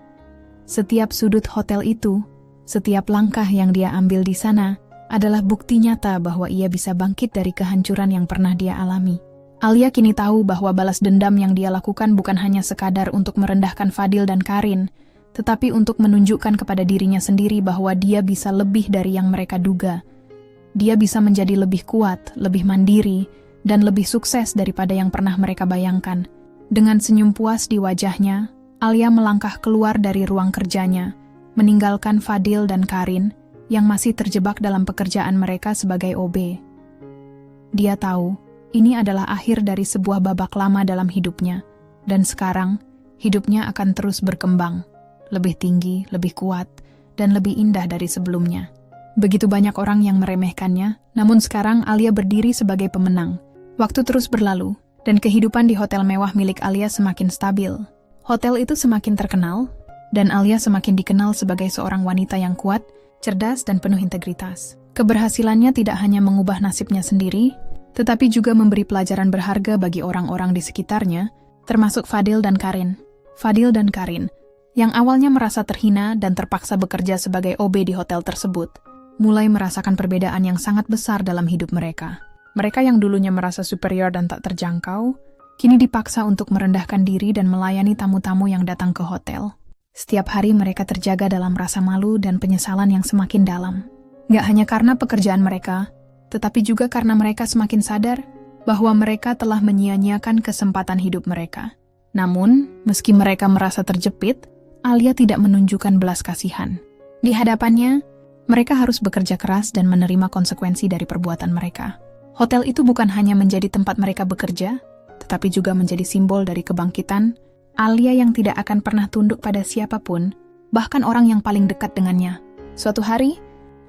Setiap sudut hotel itu, setiap langkah yang dia ambil di sana, adalah bukti nyata bahwa ia bisa bangkit dari kehancuran yang pernah dia alami. Alia kini tahu bahwa balas dendam yang dia lakukan bukan hanya sekadar untuk merendahkan Fadil dan Karin, tetapi untuk menunjukkan kepada dirinya sendiri bahwa dia bisa lebih dari yang mereka duga. Dia bisa menjadi lebih kuat, lebih mandiri, dan lebih sukses daripada yang pernah mereka bayangkan. Dengan senyum puas di wajahnya, Alia melangkah keluar dari ruang kerjanya, meninggalkan Fadil dan Karin yang masih terjebak dalam pekerjaan mereka sebagai OB. Dia tahu, ini adalah akhir dari sebuah babak lama dalam hidupnya, dan sekarang, hidupnya akan terus berkembang, lebih tinggi, lebih kuat, dan lebih indah dari sebelumnya. Begitu banyak orang yang meremehkannya, namun sekarang Alia berdiri sebagai pemenang. Waktu terus berlalu, dan kehidupan di hotel mewah milik Alia semakin stabil. Hotel itu semakin terkenal, dan Alia semakin dikenal sebagai seorang wanita yang kuat, cerdas, dan penuh integritas. Keberhasilannya tidak hanya mengubah nasibnya sendiri, tetapi juga memberi pelajaran berharga bagi orang-orang di sekitarnya, termasuk Fadil dan Karin. Fadil dan Karin, yang awalnya merasa terhina dan terpaksa bekerja sebagai OB di hotel tersebut, mulai merasakan perbedaan yang sangat besar dalam hidup mereka. Mereka yang dulunya merasa superior dan tak terjangkau, kini dipaksa untuk merendahkan diri dan melayani tamu-tamu yang datang ke hotel. Setiap hari mereka terjaga dalam rasa malu dan penyesalan yang semakin dalam. Gak hanya karena pekerjaan mereka, tetapi juga karena mereka semakin sadar bahwa mereka telah menyia-nyiakan kesempatan hidup mereka. Namun, meski mereka merasa terjepit, Alia tidak menunjukkan belas kasihan. Di hadapannya, mereka harus bekerja keras dan menerima konsekuensi dari perbuatan mereka. Hotel itu bukan hanya menjadi tempat mereka bekerja, tetapi juga menjadi simbol dari kebangkitan Alia yang tidak akan pernah tunduk pada siapapun, bahkan orang yang paling dekat dengannya. Suatu hari,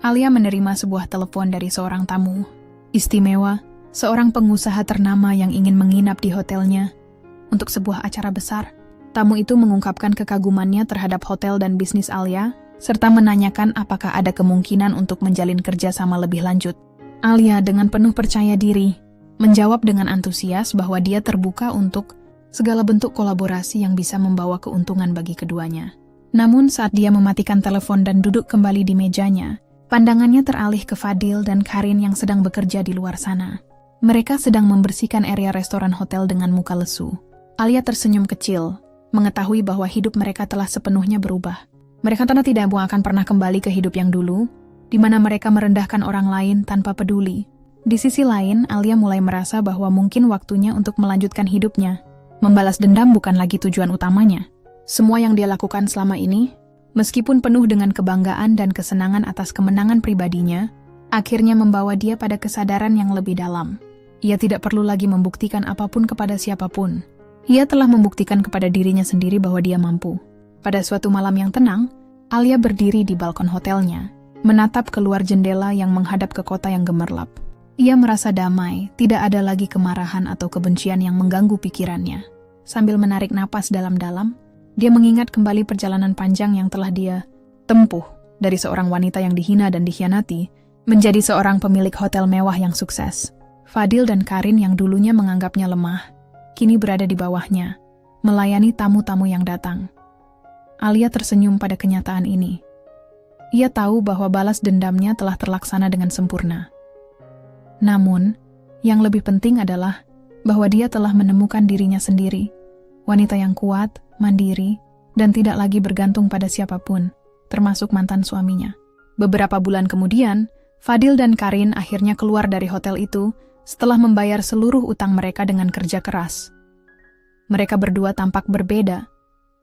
Alia menerima sebuah telepon dari seorang tamu istimewa, seorang pengusaha ternama yang ingin menginap di hotelnya untuk sebuah acara besar. Tamu itu mengungkapkan kekagumannya terhadap hotel dan bisnis Alia, serta menanyakan apakah ada kemungkinan untuk menjalin kerjasama lebih lanjut. Alia dengan penuh percaya diri menjawab dengan antusias bahwa dia terbuka untuk segala bentuk kolaborasi yang bisa membawa keuntungan bagi keduanya. Namun saat dia mematikan telepon dan duduk kembali di mejanya, pandangannya teralih ke Fadil dan Karin yang sedang bekerja di luar sana. Mereka sedang membersihkan area restoran hotel dengan muka lesu. Alia tersenyum kecil, mengetahui bahwa hidup mereka telah sepenuhnya berubah. Mereka tidak akan pernah kembali ke hidup yang dulu, di mana mereka merendahkan orang lain tanpa peduli. Di sisi lain, Alia mulai merasa bahwa mungkin waktunya untuk melanjutkan hidupnya. Membalas dendam bukan lagi tujuan utamanya. Semua yang dia lakukan selama ini, meskipun penuh dengan kebanggaan dan kesenangan atas kemenangan pribadinya, akhirnya membawa dia pada kesadaran yang lebih dalam. Ia tidak perlu lagi membuktikan apapun kepada siapapun. Ia telah membuktikan kepada dirinya sendiri bahwa dia mampu. Pada suatu malam yang tenang, Alia berdiri di balkon hotelnya, menatap keluar jendela yang menghadap ke kota yang gemerlap. Ia merasa damai, tidak ada lagi kemarahan atau kebencian yang mengganggu pikirannya. Sambil menarik napas dalam-dalam, dia mengingat kembali perjalanan panjang yang telah dia tempuh dari seorang wanita yang dihina dan dikhianati, menjadi seorang pemilik hotel mewah yang sukses. Fadil dan Karin yang dulunya menganggapnya lemah, kini berada di bawahnya, melayani tamu-tamu yang datang. Alia tersenyum pada kenyataan ini. Ia tahu bahwa balas dendamnya telah terlaksana dengan sempurna. Namun, yang lebih penting adalah bahwa dia telah menemukan dirinya sendiri, wanita yang kuat, mandiri, dan tidak lagi bergantung pada siapapun, termasuk mantan suaminya. Beberapa bulan kemudian, Fadil dan Karin akhirnya keluar dari hotel itu setelah membayar seluruh utang mereka dengan kerja keras. Mereka berdua tampak berbeda,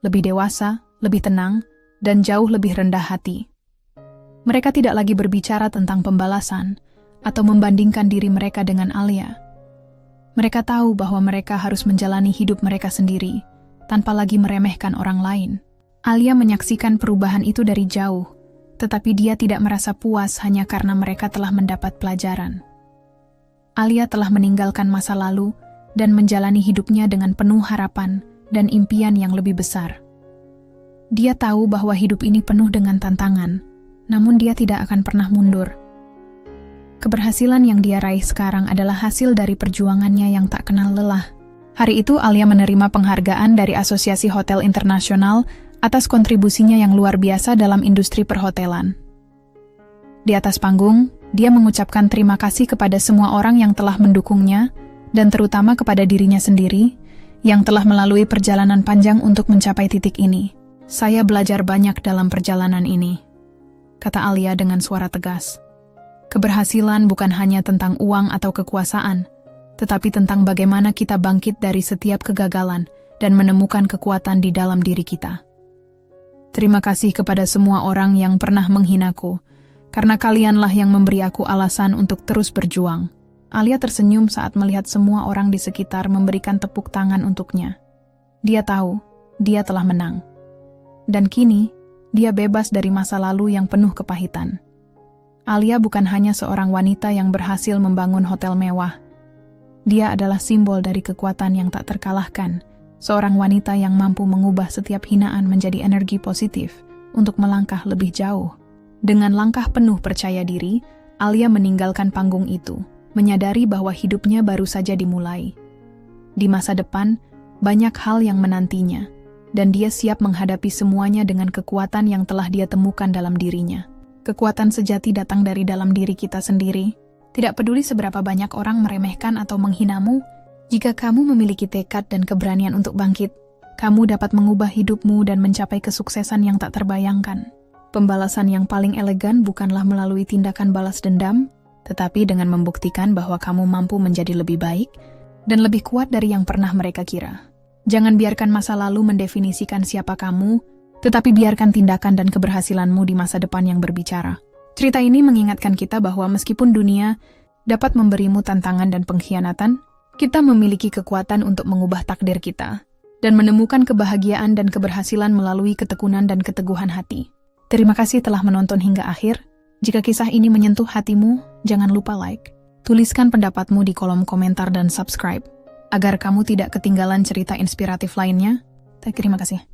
lebih dewasa, lebih tenang, dan jauh lebih rendah hati. Mereka tidak lagi berbicara tentang pembalasan atau membandingkan diri mereka dengan Alia. Mereka tahu bahwa mereka harus menjalani hidup mereka sendiri, tanpa lagi meremehkan orang lain. Alia menyaksikan perubahan itu dari jauh, tetapi dia tidak merasa puas hanya karena mereka telah mendapat pelajaran. Alia telah meninggalkan masa lalu dan menjalani hidupnya dengan penuh harapan dan impian yang lebih besar. Dia tahu bahwa hidup ini penuh dengan tantangan, namun dia tidak akan pernah mundur. Keberhasilan yang dia raih sekarang adalah hasil dari perjuangannya yang tak kenal lelah. Hari itu Alia menerima penghargaan dari Asosiasi Hotel Internasional atas kontribusinya yang luar biasa dalam industri perhotelan. Di atas panggung, dia mengucapkan terima kasih kepada semua orang yang telah mendukungnya, dan terutama kepada dirinya sendiri, yang telah melalui perjalanan panjang untuk mencapai titik ini. Saya belajar banyak dalam perjalanan ini, kata Alia dengan suara tegas. Keberhasilan bukan hanya tentang uang atau kekuasaan, tetapi tentang bagaimana kita bangkit dari setiap kegagalan dan menemukan kekuatan di dalam diri kita. Terima kasih kepada semua orang yang pernah menghinaku, karena kalianlah yang memberi aku alasan untuk terus berjuang. Alia tersenyum saat melihat semua orang di sekitar memberikan tepuk tangan untuknya. Dia tahu, dia telah menang. Dan kini, dia bebas dari masa lalu yang penuh kepahitan. Alia bukan hanya seorang wanita yang berhasil membangun hotel mewah. Dia adalah simbol dari kekuatan yang tak terkalahkan, seorang wanita yang mampu mengubah setiap hinaan menjadi energi positif untuk melangkah lebih jauh. Dengan langkah penuh percaya diri, Alia meninggalkan panggung itu, menyadari bahwa hidupnya baru saja dimulai. Di masa depan, banyak hal yang menantinya, dan dia siap menghadapi semuanya dengan kekuatan yang telah dia temukan dalam dirinya. Kekuatan sejati datang dari dalam diri kita sendiri. Tidak peduli seberapa banyak orang meremehkan atau menghinamu, jika kamu memiliki tekad dan keberanian untuk bangkit, kamu dapat mengubah hidupmu dan mencapai kesuksesan yang tak terbayangkan. Pembalasan yang paling elegan bukanlah melalui tindakan balas dendam, tetapi dengan membuktikan bahwa kamu mampu menjadi lebih baik dan lebih kuat dari yang pernah mereka kira. Jangan biarkan masa lalu mendefinisikan siapa kamu, tetapi biarkan tindakan dan keberhasilanmu di masa depan yang berbicara. Cerita ini mengingatkan kita bahwa meskipun dunia dapat memberimu tantangan dan pengkhianatan, kita memiliki kekuatan untuk mengubah takdir kita dan menemukan kebahagiaan dan keberhasilan melalui ketekunan dan keteguhan hati. Terima kasih telah menonton hingga akhir. Jika kisah ini menyentuh hatimu, jangan lupa like. Tuliskan pendapatmu di kolom komentar dan subscribe, agar kamu tidak ketinggalan cerita inspiratif lainnya. Terima kasih.